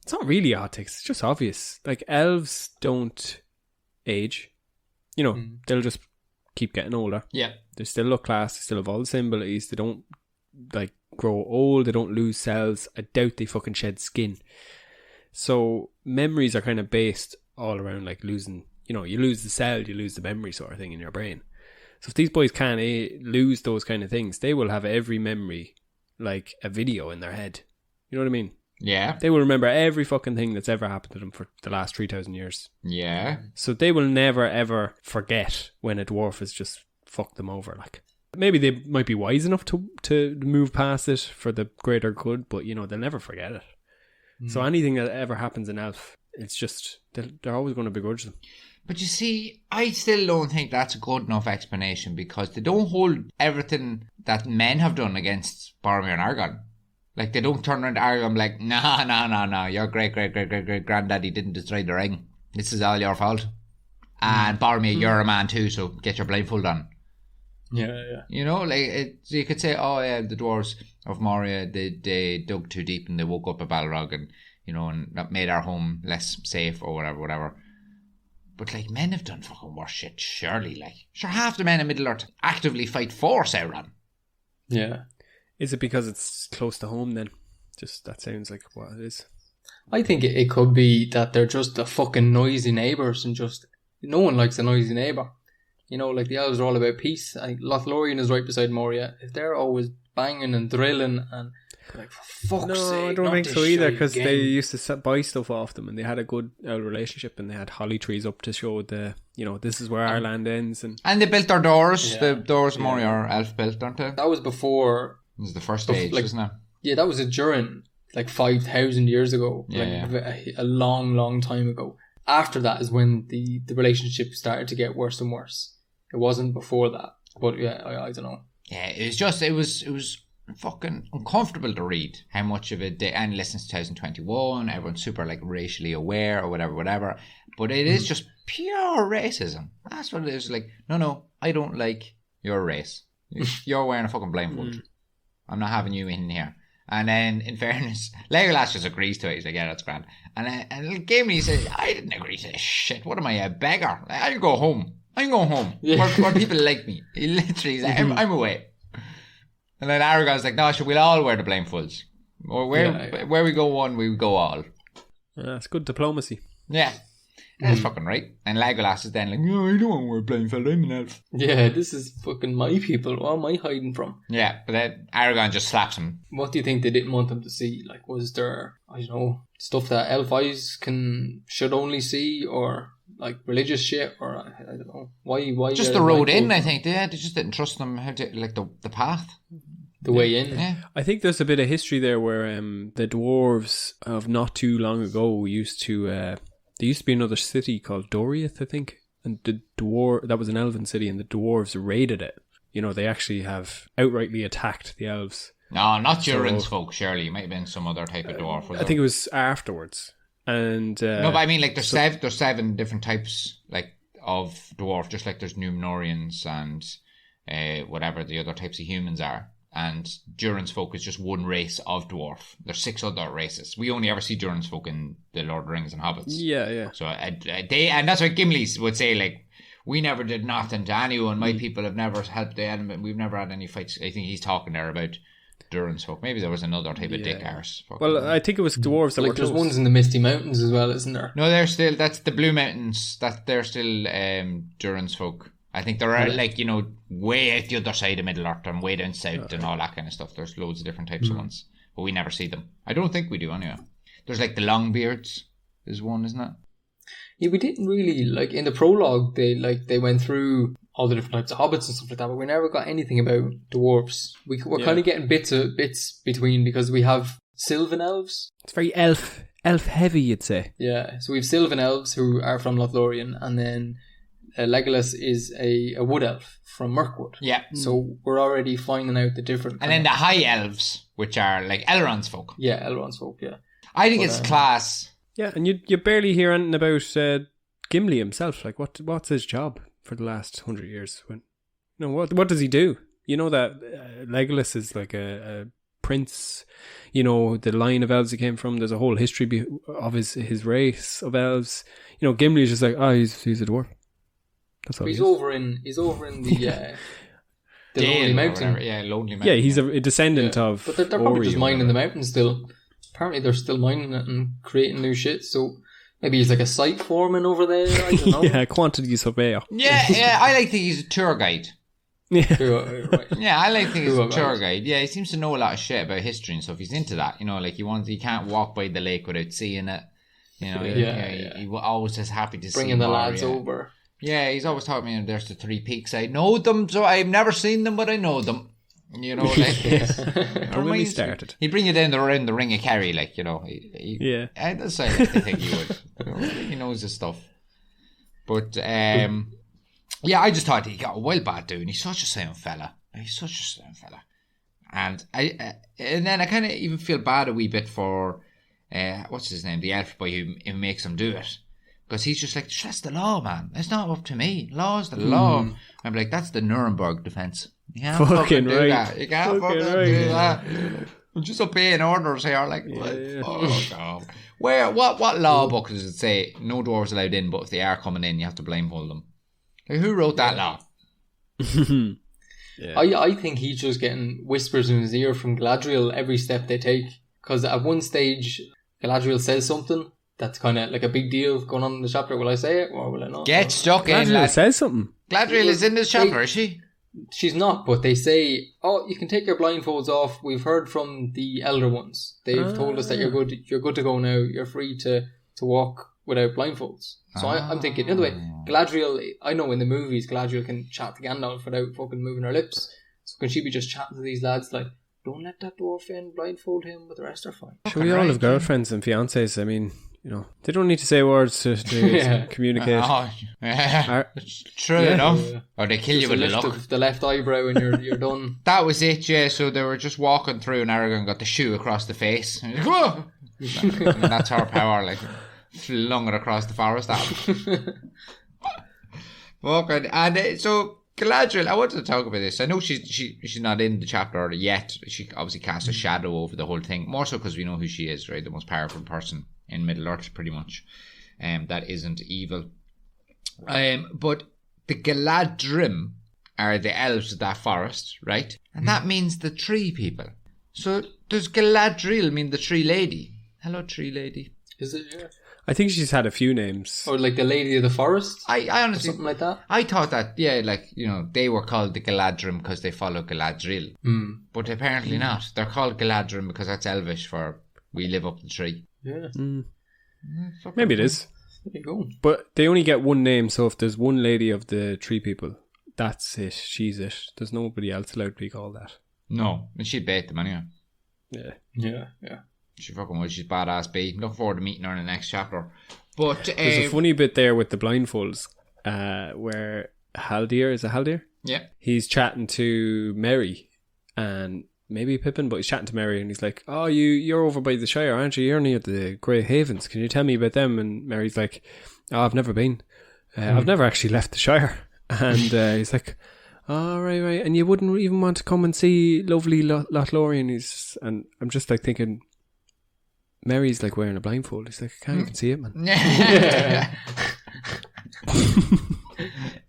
It's not really a hot take. It's just obvious. Like elves don't age. You know, they'll just keep getting older. Yeah. They still look class. They still have all the same abilities. They don't like grow old. They don't lose cells. I doubt they fucking shed skin. So memories are kind of based all around like losing. You know, you lose the cell, you lose the memory sort of thing in your brain. So if these boys can't lose those kind of things, they will have every memory like a video in their head. You know what I mean? Yeah. They will remember every fucking thing that's ever happened to them for the last 3,000 years. Yeah. So they will never ever forget when a dwarf has just fucked them over. Like maybe they might be wise enough to move past it for the greater good, but you know they'll never forget it. So anything that ever happens in elf, it's just they're always going to begrudge them. But you see, I still don't think that's a good enough explanation because they don't hold everything that men have done against Boromir and Aragorn. Like, they don't turn around to Aragorn like, no, your great-great-great-great-granddaddy didn't destroy the ring. This is all your fault. And Boromir, you're a man too, so get your blindfold on. Yeah. You know, like, you could say, oh, yeah, the dwarves of Moria, they dug too deep and they woke up a Balrog and, you know, and that made our home less safe or whatever. But, like, men have done fucking worse shit, surely, like. Sure, half the men in Middle-earth actively fight for Sauron. Yeah. Is it because it's close to home then? Just, that sounds like what it is. I think it could be that they're just the fucking noisy neighbours and just... No one likes a noisy neighbour. You know, like, the elves are all about peace. Lothlórien is right beside Moria. If they're always banging and drilling and... Like, for fuck's sake, I don't think so either, because they used to buy stuff off them and they had a good relationship and they had holly trees up to show this is where our land ends. And they built their doors. The doors of Moria are elf built, aren't they? That was before... This is the first stage, like, isn't it? Yeah, that was during, like, 5,000 years ago. A long, long time ago. After that is when the relationship started to get worse and worse. It wasn't before that. But yeah, I don't know. Yeah, it was fucking uncomfortable to read how much of it and listen to 2021, everyone's super like racially aware or whatever, but it is just pure racism. That's what it is. Like, no, I don't like your race. You're wearing a fucking blindfold. I'm not having you in here. And then, in fairness, Legolas just agrees to it. He's like, yeah, that's grand. And Gimli says, I didn't agree to this shit. What am I, a beggar? I'll go home. I'm going home where people like me. He literally said, I'm away. And then Aragorn's like, no, we'll all wear the blindfolds. Or where we go one, we go all. It's good diplomacy. Yeah. That's fucking right. And Legolas is then like, no, I don't want to wear blindfold, I'm an elf. Yeah, this is fucking my people. What am I hiding from? Yeah, but then Aragorn just slaps him. What do you think they didn't want them to see? Like, was there, I don't know, stuff that elf eyes should only see, or like religious shit, or I don't know. Why? Just the road in, I think. They just didn't trust them how to, like, the path. The way in. Yeah. I think there's a bit of history there where the dwarves of not too long ago used to... there used to be another city called Doriath, I think. And that was an elven city, and the dwarves raided it. You know, they actually have outrightly attacked the elves. No, not Durin's folk, surely. It might have been some other type of dwarf. I think it was afterwards. And no, but I mean, like, there's 7 different types, like, of dwarf, just like there's Numenoreans and whatever the other types of humans are. And Durin's folk is just one race of dwarf. There's 6 other races. We only ever see Durin's folk in the Lord of the Rings and Hobbits. Yeah. So and that's what Gimli would say, like, we never did nothing to anyone. My people have never helped the enemy. We've never had any fights. I think he's talking there about Durin's folk. Maybe there was another type of dick arse. Well, I think it was dwarves that were there's close. ones in the Misty Mountains as well, isn't there? No, that's the Blue Mountains. They're still Durin's folk. I think there are, like, you know, way out the other side of Middle-earth and way down south and all that kind of stuff. There's loads of different types of ones, but we never see them. I don't think we do anyway. There's, like, the Longbeards is one, isn't it? Yeah, we didn't really, like, in the prologue, they went through all the different types of hobbits and stuff like that, but we never got anything about dwarves. We're kind of getting bits between, because we have Sylvan elves. It's very elf heavy, you'd say. Yeah, so we have Sylvan elves who are from Lothlórien, and then Legolas is a wood elf from Mirkwood. Yeah. So we're already finding out the different... And then the high elves, which are like Elrond's folk. Yeah, Elrond's folk, yeah. I think it's class. Yeah, and you barely hear anything about Gimli himself. Like, what's his job for the last 100 years? What does he do? You know that Legolas is like a prince. You know, the line of elves he came from. There's a whole history of his race of elves. You know, Gimli is just like, he's a dwarf. That's all he's over in the Lonely Mountain. Lonely Mountain. Yeah, he's a descendant of. But they're probably just mining the mountain still. Apparently, they're still mining it and creating new shit. So maybe he's like a site foreman over there. I don't know. Yeah, quantity surveyor. Yeah. I like to think he's a tour guide. Yeah. Right. Yeah, I like to think he's a tour guide. Yeah, he seems to know a lot of shit about history and stuff. He's into that. You know, like he can't walk by the lake without seeing it. You know, he always is happy to bringing see the lads over. Yeah, he's always taught me there's the 3 peaks. I know them, so I've never seen them, but I know them. You know, like or when we started, he'd bring you down around the Ring of Kerry, like, you know. That's I think he would. He knows his stuff. But yeah, I just thought he got a wild bad dude. He's such a sound fella. And then I kind of even feel bad a wee bit for what's his name, the elf boy who makes him do it. Because he's just like, that's the law, man. It's not up to me. Law's the law. I'm like, that's the Nuremberg defense. You can't fucking do that. You can't fucking do that. I'm just obeying orders here. Like, what? What law book does it say no dwarves allowed in, but if they are coming in, you have to blindfold them? Like, who wrote that law? I think he's just getting whispers in his ear from Galadriel every step they take. Because at one stage, Galadriel says something that's kind of like a big deal going on in the chapter. Will I say it or will I not? Get stuck in. Galadriel says something. Galadriel is in this chapter, is she? She's not, but they say, you can take your blindfolds off. We've heard from the elder ones. They've told us that you're good to go now. You're free to walk without blindfolds. So I'm thinking, the other way, Galadriel, I know in the movies Galadriel can chat to Gandalf without fucking moving her lips. So can she be just chatting to these lads like, don't let that dwarf in, blindfold him, but the rest are fine. Sure, we all have girlfriends and fiancés. I mean, you know, they don't need to say words to communicate. True enough. Or they kill you with a look. Of the left eyebrow and you're done. That was it, yeah. So they were just walking through and Aragorn got the shoe across the face. And that's her power, like, flung it across the forest. And so Galadriel, I wanted to talk about this. I know she's not in the chapter yet. She obviously casts a shadow over the whole thing. More so because we know who she is, right? The most powerful person in Middle-earth, pretty much. That isn't evil. But the Galadrim, are the elves of that forest, right? And that means the tree people. So does Galadriel mean the tree lady? Hello, tree lady. Is it? Yeah. I think she's had a few names. Or like the Lady of the Forest? I honestly... Something like that? I thought that, yeah, like, you know, they were called the Galadrim because they follow Galadriel. But apparently not. They're called Galadrim because that's Elvish for we live up the tree. Yeah. Maybe it is. There you go. But they only get one name, so if there's one lady of the tree people, that's it. She's it. There's nobody else allowed to be called that. No, and she'd bait them anyway. Yeah. Yeah, yeah. She fucking would. She's badass bait. Looking forward to meeting her in the next chapter. But there's a funny bit there with the blindfolds where Haldir, is it Haldir? Yeah. He's chatting to Merry and maybe Pippin, but he's chatting to Merry and he's like, oh, you're over by the Shire, aren't you? You're near the Grey Havens. Can you tell me about them? And Merry's like, oh, I've never been. I've never actually left the Shire. And he's like, oh, right. And you wouldn't even want to come and see lovely Lothlórien. And I'm just like thinking, Mary's like wearing a blindfold. He's like, I can't even see it, man. Yeah.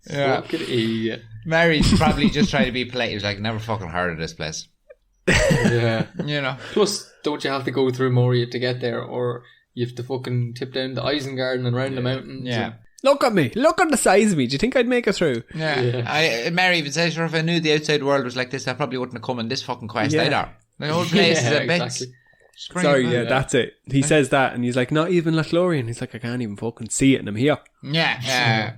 Yeah. Yeah. Mary's probably just trying to be polite. He was like, never fucking heard of this place. Yeah. You know. Plus, don't you have to go through Moria to get there, or you have to fucking tip down the Isengard and around the mountains? Yeah. Look at me. Look at the size of me. Do you think I'd make it through? Yeah. Mary even says, sure, if I knew the outside world was like this, I probably wouldn't have come on this fucking quest either. The whole place is a bit... Exactly. Sorry, that's it. He says that and he's like, not even Lothlórien. He's like, I can't even fucking see it and I'm here. Yeah.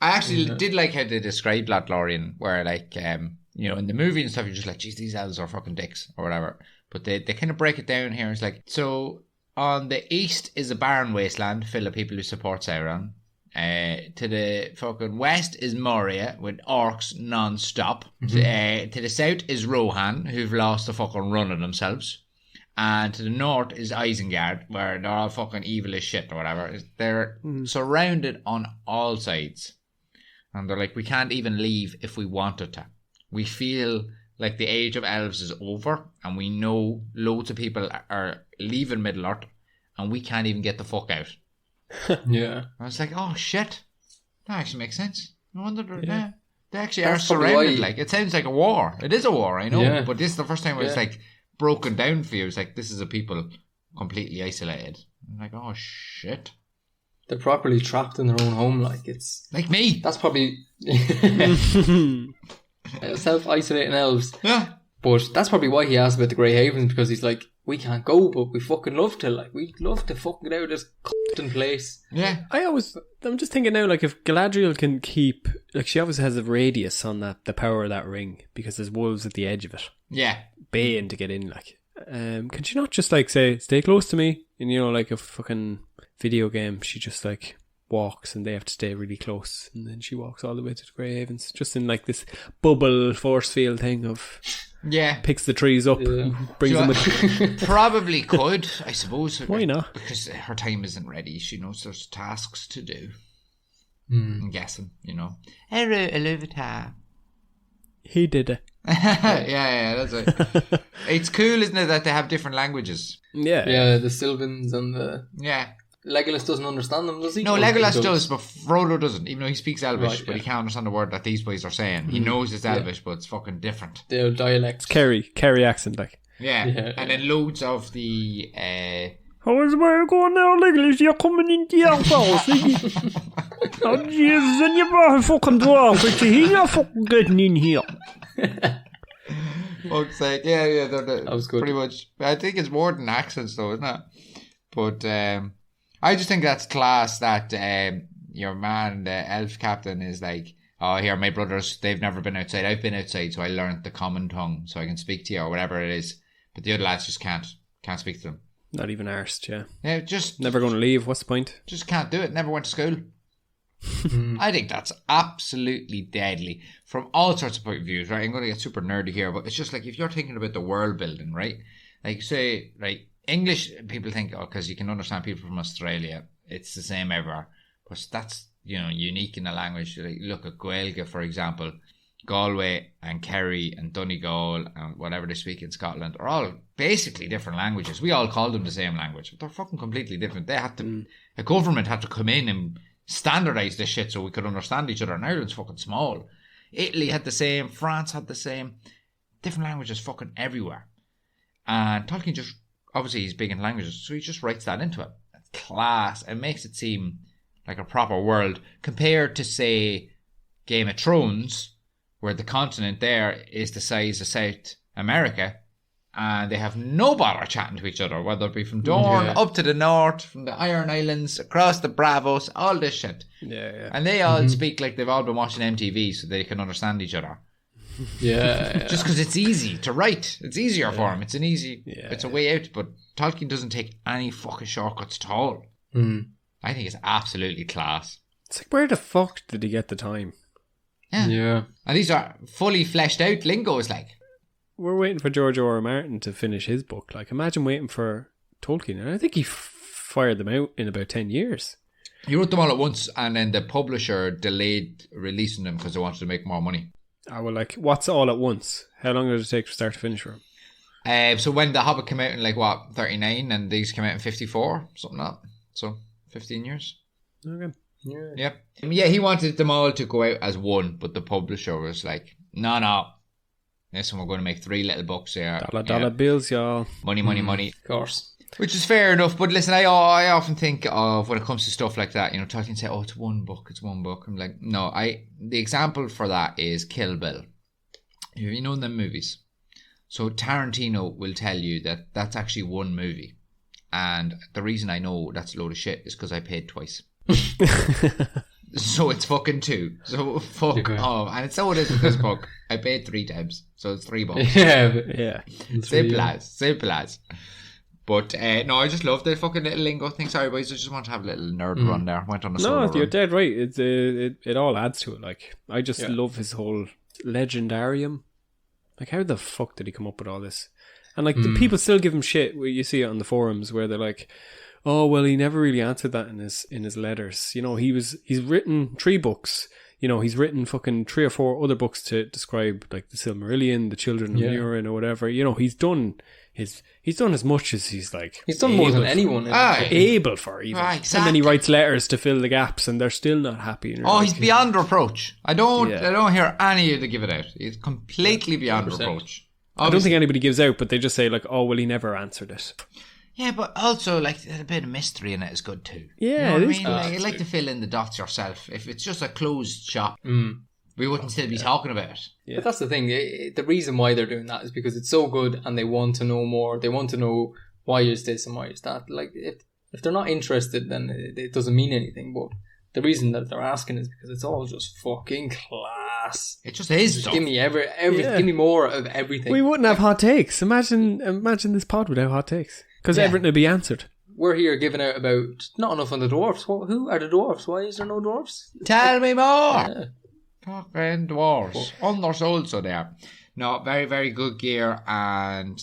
I actually did like how they described Lothlórien, where like, you know, in the movie and stuff, you're just like, geez, these elves are fucking dicks or whatever. But they kind of break it down here. It's like, so on the east is a barren wasteland full of people who support Sauron. To the fucking west is Moria with orcs non-stop. To the south is Rohan, who've lost the fucking run of themselves. And to the north is Isengard, where they're all fucking evil as shit or whatever. They're surrounded on all sides. And they're like, we can't even leave if we wanted to. We feel like the age of elves is over, and we know loads of people are leaving Middle-earth, and we can't even get the fuck out. Yeah. I was like, oh shit. That actually makes sense. No wonder they actually That's are probably surrounded. why- Like, it sounds like a war. It is a war, I know. Yeah. But this is the first time where it's Yeah. like broken down for you. It's like, this is a people completely isolated. I'm like, oh shit. They're properly trapped in their own home. Like, it's... Like me. That's probably... self-isolating elves. Yeah. But that's probably why he asked about the Grey Havens, because he's like, we can't go, but we fucking love to. Like, we'd love to fucking get out of this c***ing place. Yeah. I'm just thinking now, like, if Galadriel can keep, like, she obviously has a radius on that, the power of that ring, because there's wolves at the edge of it, Yeah. baying to get in, like, can she not just, like, say, stay close to me, and, you know, like a fucking video game, she just, like, walks and they have to stay really close, and then she walks all the way to the Grey Havens, just in, like, this bubble force field thing of... Yeah. Picks the trees up, brings them with... Probably could, I suppose. Why not? Because her time isn't ready. She knows there's tasks to do. I'm guessing, you know. Hello, He did it. yeah, that's right. It's cool, isn't it, that they have different languages? Yeah. Yeah, the Sylvans and the... Yeah. Legolas doesn't understand them, does he? No, Or Legolas he does, but Frodo doesn't, even though he speaks Elvish, Right, but he yeah. can't understand the word that these boys are saying. He knows it's Elvish, but it's fucking different. Their dialects. Kerry accent, like. Yeah. Yeah. And then loads of the... How is it going now, Legolas? You're coming into your house. Oh, Jesus, and you're fucking dwarf. You're fucking getting in here. Fuck's sake. Yeah, That was good. pretty much. I think it's more than accents, though, isn't it? But I just think that's class that your man, the elf captain, is like, oh, here, my brothers, they've never been outside. I've been outside, so I learned the common tongue, so I can speak to you, or whatever it is. But the other lads just can't speak to them. Not even arsed, yeah. Yeah, just Never going to leave. What's the point? just can't do it. Never went to school. I think that's absolutely deadly from all sorts of point of views, right? I'm going to get super nerdy here, but it's just like, if you're thinking about the world building, right? Like, say, right, English, people think, oh, because you can understand people from Australia, it's the same everywhere. But that's, you know, unique in the language. Like, look at Gaeilge, for example. Galway and Kerry and Donegal and whatever they speak in Scotland are all basically different languages. We all call them the same language, but they're fucking completely different. They had to, a government had to come in and standardise this shit so we could understand each other. And Ireland's fucking small. Italy had the same. France had the same. Different languages fucking everywhere. And Tolkien just, obviously he's big in languages, so he just writes that into it. It's class. It makes it seem like a proper world compared to, say, Game of Thrones, where the continent there is the size of South America, and they have no bother chatting to each other, whether it be from Dorne up to the north, from the Iron Islands, across the Bravos, all this shit. Yeah. And they all speak like they've all been watching MTV so they can understand each other. Yeah. Just because it's easy to write. It's easier for him. It's an easy, it's a way out, but Tolkien doesn't take any fucking shortcuts at all. I think it's absolutely class. It's like, where the fuck did he get the time? Yeah. And these are fully fleshed out lingos, like. We're waiting for George R. R. Martin to finish his book. Like, imagine waiting for Tolkien. And I think he fired them out in about 10 years. He wrote them all at once, and then the publisher delayed releasing them because they wanted to make more money. Well, like, what's all at once? How long did it take from start to finish for him? So when The Hobbit came out in, 39, and these came out in 54, something like that. So, 15 years. Okay. Yeah. Yeah, he wanted them all to go out as one, but the publisher was like, no. This one we're going to make 3 little books here. Dollar bills, y'all. Money. Of course. Which is fair enough, but listen, I often think of when it comes to stuff like that, Tolkien say, it's one book. I'm like, no, the example for that is Kill Bill. You know them movies. So Tarantino will tell you that that's actually one movie. And the reason I know that's a load of shit is because I paid twice. So it's fucking 2. So fuck off. And so it is with this book. I paid 3 times. So it's 3 books. Yeah. Simple as. But no, I just love the fucking little lingo thing. Sorry, boys, I just want to have a little nerd run there. Went on a solo you're run. dead right. It all adds to it. Like, I just love his whole legendarium. Like, how the fuck did he come up with all this? And like, the people still give him shit. You see it on the forums where they're like, oh well, he never really answered that in his letters. He's written 3 books. He's written fucking 3 or 4 other books to describe like the Silmarillion, the Children of Miriam, or whatever. He's done as much as he's done more than anyone able for even. Exactly. And then he writes letters to fill the gaps, and they're still not happy. He's beyond reproach. I don't hear any of you to give it out. He's completely beyond 100%. Reproach. I don't think anybody gives out, but they just say like, oh well, he never answered it. Yeah, but also like a bit of mystery in it is good too. Yeah, you know what I mean? You like to fill in the dots yourself. If it's just a closed shop, we wouldn't still be talking about it. Yeah. But that's the thing. The reason why they're doing that is because it's so good, and they want to know more. They want to know why is this and why is that. Like, if they're not interested, then it doesn't mean anything. But the reason that they're asking is because it's all just fucking class. It just is. Just give me give me more of everything. We wouldn't have hot takes. Imagine this pod without hot takes. Because everything would be answered. We're here giving out about not enough on the dwarves. Who are the dwarves? Why is there no dwarves? Tell me more. Fucking dwarves. Undersold, so they are. No, very, very good gear. And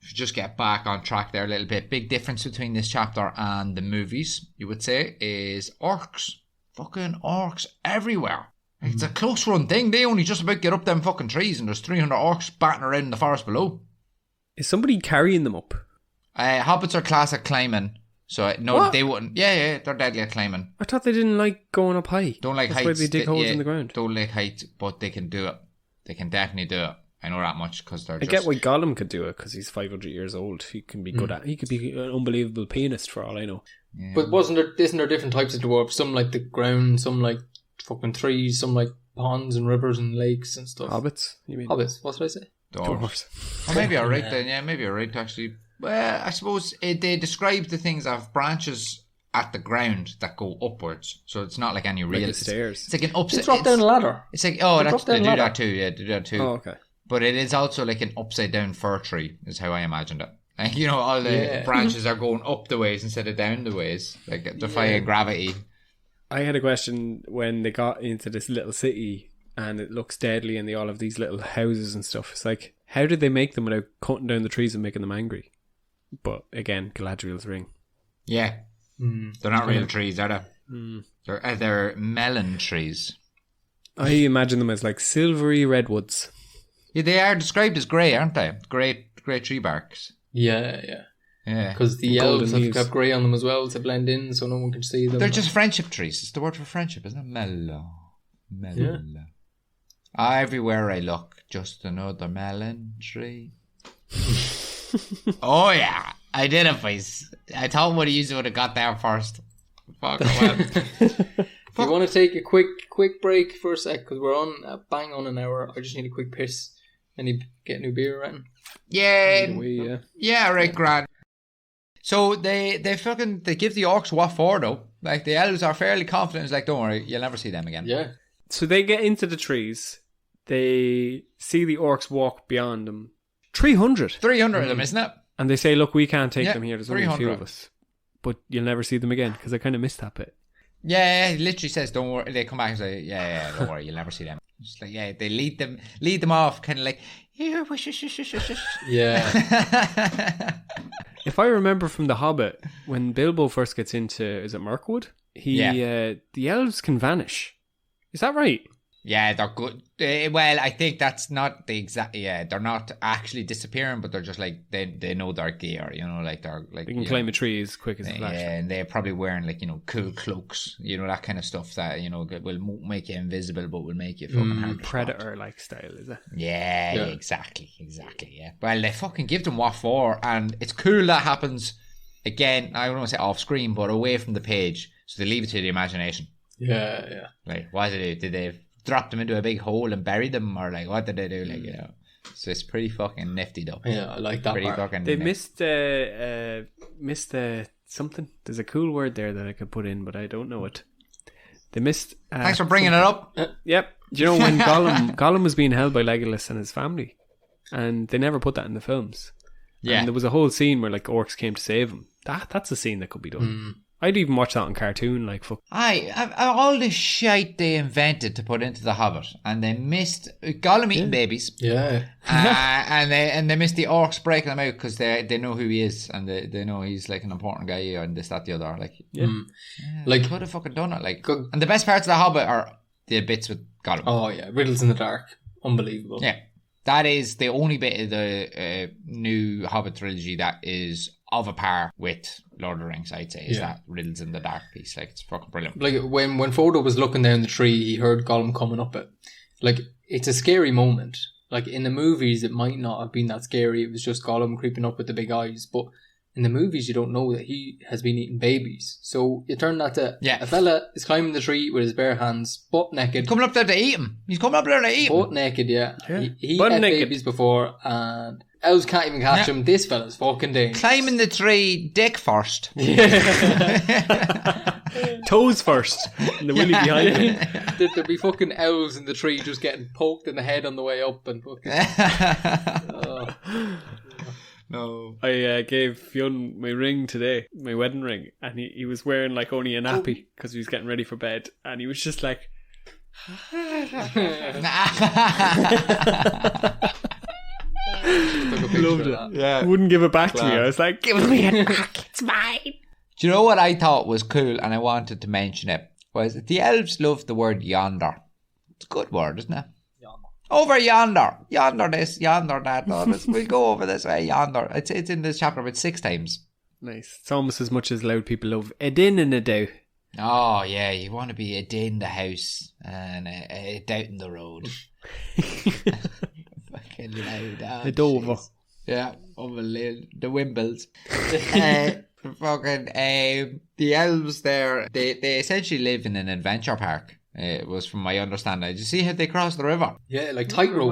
just get back on track there a little bit. Big difference between this chapter and the movies, you would say, is orcs. Fucking orcs everywhere. It's a close run thing. They only just about get up them fucking trees, and there's 300 orcs batting around in the forest below. Is somebody carrying them up? Hobbits are class at climbing, so no, they wouldn't. Yeah, they're deadly at climbing. I thought they didn't like going up high. Don't like heights. That's why they dig holes in the ground. Don't like heights, but they can do it. They can definitely do it. I know that much because they're. I get why Gollum could do it because he's 500 years old. He can be good at. He could be an unbelievable pianist for all I know. Yeah. But isn't there different types of dwarves? Some like the ground, some like fucking trees, some like ponds and rivers and lakes and stuff. Hobbits, you mean? Hobbits. What did I say? Dwarves. Or maybe you're right then. Yeah, maybe you're right actually. Well, I suppose they describe the things of branches at the ground that go upwards, so it's not like any real stairs. It's like an upside. Drop down a ladder. It's like they do that too. Yeah, they do that too. Oh, okay. But it is also like an upside down fir tree, is how I imagined it. Like, all the branches are going up the ways instead of down the ways, like defying gravity. I had a question when they got into this little city and it looks deadly and they all have these little houses and stuff. It's like, how did they make them without cutting down the trees and making them angry? But again, Galadriel's ring. Yeah. They're not real trees, are they? They're melon trees. I imagine them as like silvery redwoods. Yeah, they are described as grey, aren't they? Grey tree barks. Yeah. Because the elves have got grey on them as well to blend in so no one can see them. They're just friendship trees. It's the word for friendship, isn't it? Mellow. Everywhere I look, just another melon tree. Oh yeah, I did it, boys. I thought one of you would have got there first. Fuck well. Do you want to take a quick break for a sec? Because we're on bang on an hour. I just need a quick piss. And get a new beer around. Yeah. Yeah, Right, grand. So they give the orcs what for though. Like the elves are fairly confident. It's like, don't worry, you'll never see them again. Yeah. So they get into the trees. They see the orcs walk beyond them. 300. 300 of them, isn't it? And they say, look, we can't take them here. There's only a 300. few of us. But you'll never see them again, because I kind of missed that bit. Yeah, he literally says, don't worry. They come back and say, yeah, don't worry, you'll never see them. Just like, yeah, they lead them off, kind of like, yeah. If I remember from The Hobbit, when Bilbo first gets into, is it Mirkwood? The elves can vanish. Is that right? Yeah, they're good. Well, I think that's not the exact. Yeah, they're not actually disappearing, but they're just like they know their gear. You know, like they're like they can climb a tree as quick as a flash. Yeah, and they're probably wearing like cool cloaks. You know, that kind of stuff that will make you invisible, but will make you fucking hard to Predator like style, is it? Yeah, exactly. Yeah. Well, they fucking give them what for, and it's cool that happens. Again, I don't want to say off screen, but away from the page, so they leave it to the imagination. Yeah. Like, what did they do? Did they drop them into a big hole and bury them, or like what did they do? Like, so it's pretty fucking nifty though. Yeah, I like that pretty part. fucking They nifty. missed something. There's a cool word there that I could put in, but I don't know it. They missed. Thanks for bringing it up. Yep. Do you know when Gollum was being held by Legolas and his family, and they never put that in the films. Yeah, and there was a whole scene where like orcs came to save him. That's a scene that could be done. I'd even watch that on cartoon, like fuck. All the shite they invented to put into the Hobbit, and they missed Gollum eating babies. Yeah, and they missed the orcs breaking them out because they know who he is, and they know he's like an important guy, and this, that, the other. Like, like they could have fucking done it. Like, and the best parts of the Hobbit are the bits with Gollum. Oh yeah, riddles in the dark, unbelievable. Yeah, that is the only bit of the new Hobbit trilogy that is of a par with Lord of the Rings, I'd say, is that riddles in the dark piece. Like, it's fucking brilliant. Like when Frodo was looking down the tree, he heard Gollum coming up it. Like, it's a scary moment. Like in the movies, it might not have been that scary. It was just Gollum creeping up with the big eyes. But in the movies, you don't know that he has been eating babies. So you turn that to a fella is climbing the tree with his bare hands, butt naked. Coming up there to eat him. He's coming up there to eat him. Butt naked, yeah. He had babies before, and elves can't even catch him. This fella's fucking dangerous. Climbing the tree, dick first. Toes first. And the willy behind him. There'd be fucking elves in the tree just getting poked in the head on the way up and fucking... No. I gave Fionn my ring today, my wedding ring, and he was wearing like only a nappy because he was getting ready for bed, and he was just like... Loved it. Yeah. Wouldn't give it back to me. I was like, give me it back, it's mine. Do you know what I thought was cool, and I wanted to mention it, was the elves love the word yonder. It's a good word, isn't it? Over yonder. Yonder this, yonder that. We'll go over this way, yonder. It's in this chapter about 6 times. Nice. It's almost as much as loud people love a din and a dow. Oh, yeah. You want to be a day in the house and a doubt in the road. Fucking loud. A Dover. Geez. Yeah. Unbelievable. The Wimbles. The elves there, they essentially live in an adventure park. It was from my understanding. Did you see how they cross the river? Yeah, like tightrope.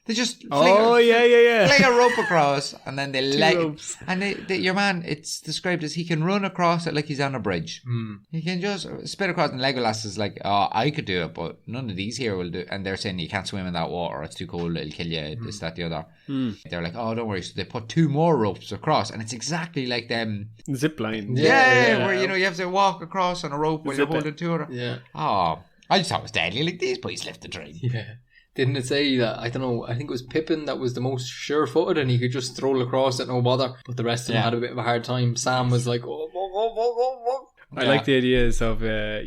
They just fling a rope across, and then they let ropes. And your man, it's described as he can run across it like he's on a bridge. He can just spit across, and Legolas is like, "Oh, I could do it, but none of these here will do." And they're saying you can't swim in that water; it's too cold; it'll kill you. This, that, the other. They're like, "Oh, don't worry." So they put 2 more ropes across, and it's exactly like them zip line. Yeah, where you have to walk across on a rope while you're holding 2 of them. Yeah. Oh. I just thought it was deadly. Like, these boys left the train. Yeah. Didn't it say that, I don't know, I think it was Pippin that was the most sure-footed and he could just stroll across at no bother. But the rest of them had a bit of a hard time. Sam was like, I like the ideas of, the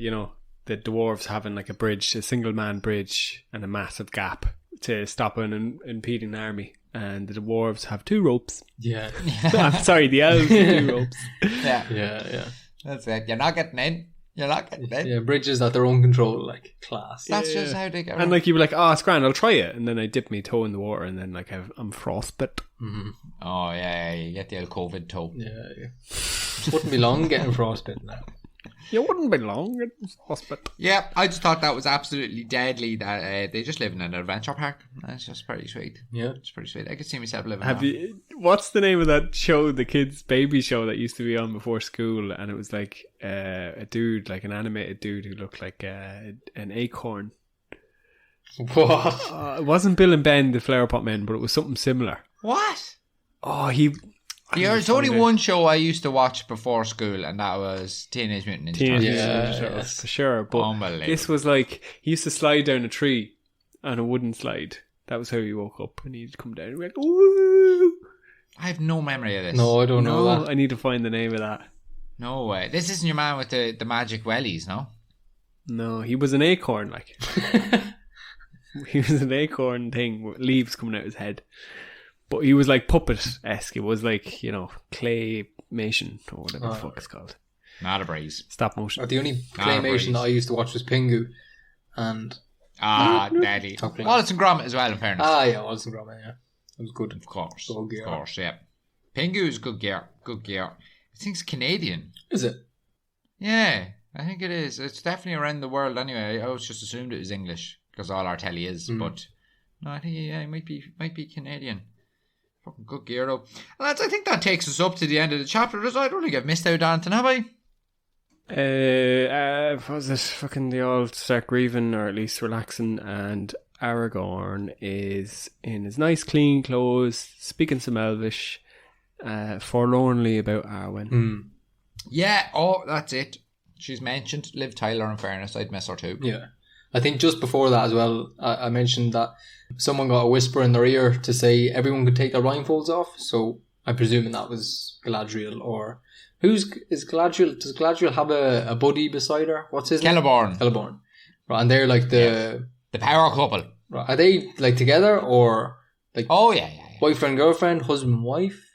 dwarves having like a bridge, a single-man bridge and a massive gap to stop an impeding army. And the dwarves have 2 ropes. Yeah. I'm sorry, the elves have 2 ropes. Yeah. That's it. You're not getting in. You're not getting it. Yeah, bridges at their own control, like class. That's just how they get around. And like you'd be like, oh, it's grand, I'll try it, and then I dip my toe in the water, and then like I'm frostbit. Oh, yeah, you get the old COVID toe. Yeah. Wouldn't be long getting frostbitten now. You wouldn't be long getting frostbit. Yeah, I just thought that was absolutely deadly that they just live in an adventure park. That's just pretty sweet. Yeah. It's pretty sweet. I could see myself living Have there. you? What's the name of that show, the kids' baby show that used to be on before school? And it was like a dude, like an animated dude who looked like an acorn. What? It wasn't Bill and Ben, the Flower Pot Men, but it was something similar. What? Oh, There's only one show I used to watch before school, and that was Teenage Mutant Ninja Teenage Turtles. Mutant Yeah, Ninja Turtles, yes. for sure. But Unbelievable. this was like, he used to slide down a tree on a wooden slide. That was how he woke up, and he'd come down and be like, "Woo!" I have no memory of this. No, I don't know No, that. I need to find the name of that. No way. This isn't your man with the magic wellies, no? No, he was an acorn, like. He was an acorn thing with leaves coming out his head. But he was like puppet-esque. It was like, you know, claymation or whatever the fuck it's called. Not a breeze. Stop motion. The only Ah, claymation breeze. that I used to watch was Pingu. And Daddy. Top ring. Wallace and Gromit as well, in fairness. yeah, Olsen Gromit, yeah. It was good. Of course. Good gear. Of course, yeah. Pingu's good gear. Good gear. I think it's Canadian. Is it? Yeah, I think it is. It's definitely around the world anyway. I always just assumed it was English because all our telly is. But no, I think it might be Canadian. Fucking good gear though. And lads, I think that takes us up to the end of the chapter. I don't think I've missed out on anything, have I? What was it? Fucking they all start grieving, or at least relaxing, and Aragorn is in his nice clean clothes, speaking some Elvish, forlornly about Arwen. Yeah, oh, that's it. She's mentioned Liv Tyler, in fairness. I'd miss her too. Yeah. I think just before that as well, I mentioned that someone got a whisper in their ear to say everyone could take their blindfolds off. So I'm presuming that was Galadriel, or is Galadriel? Does Galadriel have a buddy beside her? What's his name? Celeborn. Celeborn. Right, and they're like the power couple. right, are they like together or like Oh, yeah. boyfriend, girlfriend, husband, wife,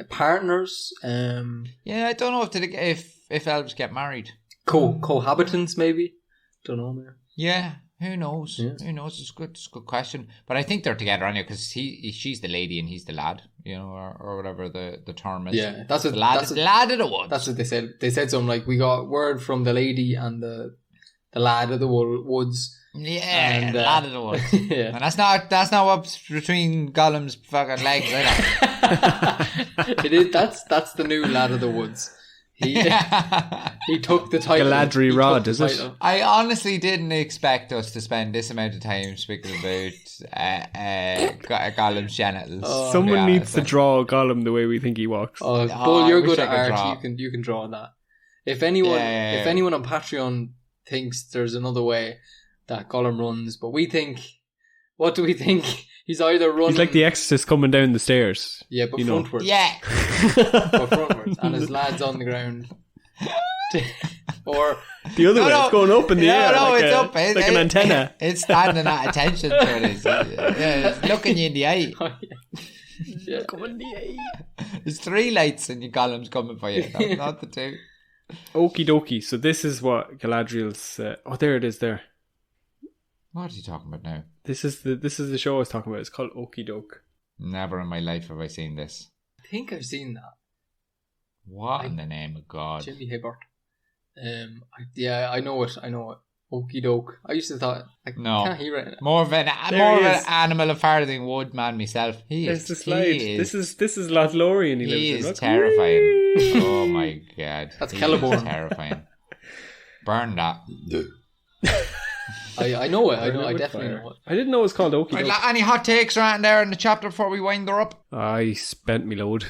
partners, Yeah, I don't know if elves get married. cohabitants maybe? Don't know, man. Yeah, who knows? Yeah. Who knows? It's a good question. But I think they're together anyway because she's the lady and he's the lad, you know, or whatever the term is. Yeah, that's what The lad, that's the lad of the woods. That's what they said. They said something like, we got word from the lady and the lad of the woods. Yeah, And, the lad of the woods. Yeah. And that's not what's between Gollum's fucking legs either. It is. That's the new lad of the woods. He took the title. Galadrielad, is it? title. I honestly didn't expect us to spend this amount of time speaking about Gollum's genitals. Oh, Someone Yeah, needs to so- draw Gollum the way we think he walks. Oh, Oh, Bull, I you're wish good I at could art. draw. You can draw on that. If anyone Yeah. if anyone on Patreon thinks there's another way that Gollum runs, but we think, what do we think? He's either running. He's like the Exorcist coming down the stairs. yeah, but you know. frontwards. Yeah. But frontwards, and his lad's on the ground. Or The other way, it's going up in the air. No, like it's a- up. like an antenna. It's standing at attention to it. It's looking you in the eye. yeah. Come in the eye. There's 3 lights and your Gollum's coming for you. That's not the 2. Okie dokie. So this is what Galadriel's. Oh, there it is. There. What are you talking about now? This is the show I was talking about. It's called Okie Doke. Never in my life have I seen this. I think I've seen that. What in the name of God? Jimmy Hibbert. I know it. Okie doke. I used to thought I No. can't hear it. More of an he is. animal of farthing wood man myself. There's the slide. This is Lothlórien. He lives in. is Look. terrifying. Whee! Oh my God. That's He Celeborn. is terrifying. Burn that. I know it. I Burn it with definitely fire. know it. I didn't know it was called Okie Right, Doke. any hot takes around there in the chapter before we wind her up? I spent me load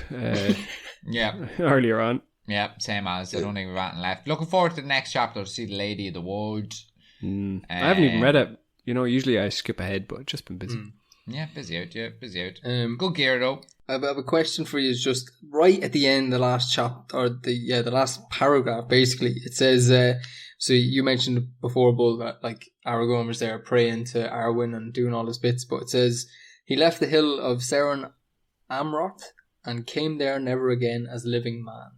Yeah. earlier on. Yeah, same as. I don't think we've anything left. Looking forward to the next chapter to see the Lady of the Woods. I haven't even read it. You know, usually I skip ahead, but I've just been busy. Yeah, busy out. Good Good. gear though. I have a question for you. Is just right at the end, the last chapter, or the last paragraph. Basically, it says. So you mentioned before, Bull, that like Aragorn was there praying to Arwen and doing all his bits, but it says he left the hill of Seren Amroth and came there never again as living man.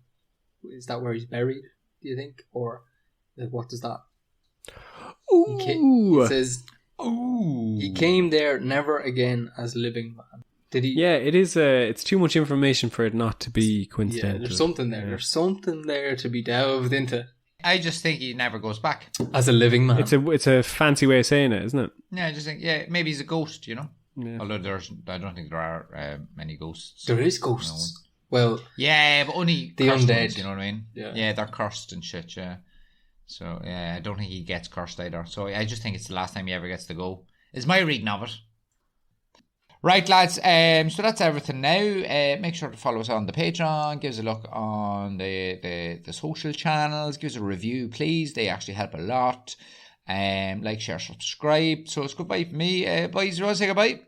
Is that where he's buried? Do you think, or What does that? Ooh. It says, Ooh. he came there never again as living man. Did he? Yeah, it is. It's too much information for it not to be Yeah, coincidental. there's something there. Yeah. There's something there to be delved into. I just think he never goes back. As a living man. It's a fancy way of saying it, isn't it? Yeah, I just think, maybe he's a ghost, you know? Yeah. Although I don't think there are many ghosts. There is ghosts. Well, Yeah, but only The cursed undead. ones, you know what I mean? Yeah. They're cursed and shit, yeah. So, yeah, I don't think he gets cursed either. So, I just think it's the last time he ever gets to go. Is my reading of it. Right, lads, so that's everything now. Make sure to follow us on the Patreon. Give us a look on the social channels. Give us a review, please. They actually help a lot. Like, share, subscribe. So, it's goodbye from me. Boys, you want to say goodbye?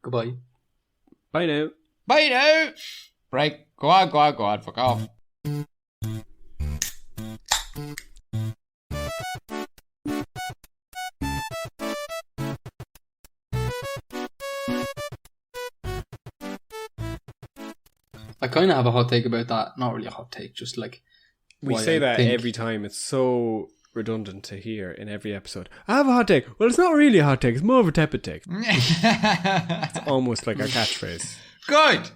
goodbye. Bye now. Bye now. Right, go on, fuck off. I kind of have a hot take about that. Not really a hot take, just like We why say I that think- every time. It's so redundant to hear in every episode. I have a hot take. Well, it's not really a hot take. It's more of a tepid take. It's almost like our catchphrase. Good.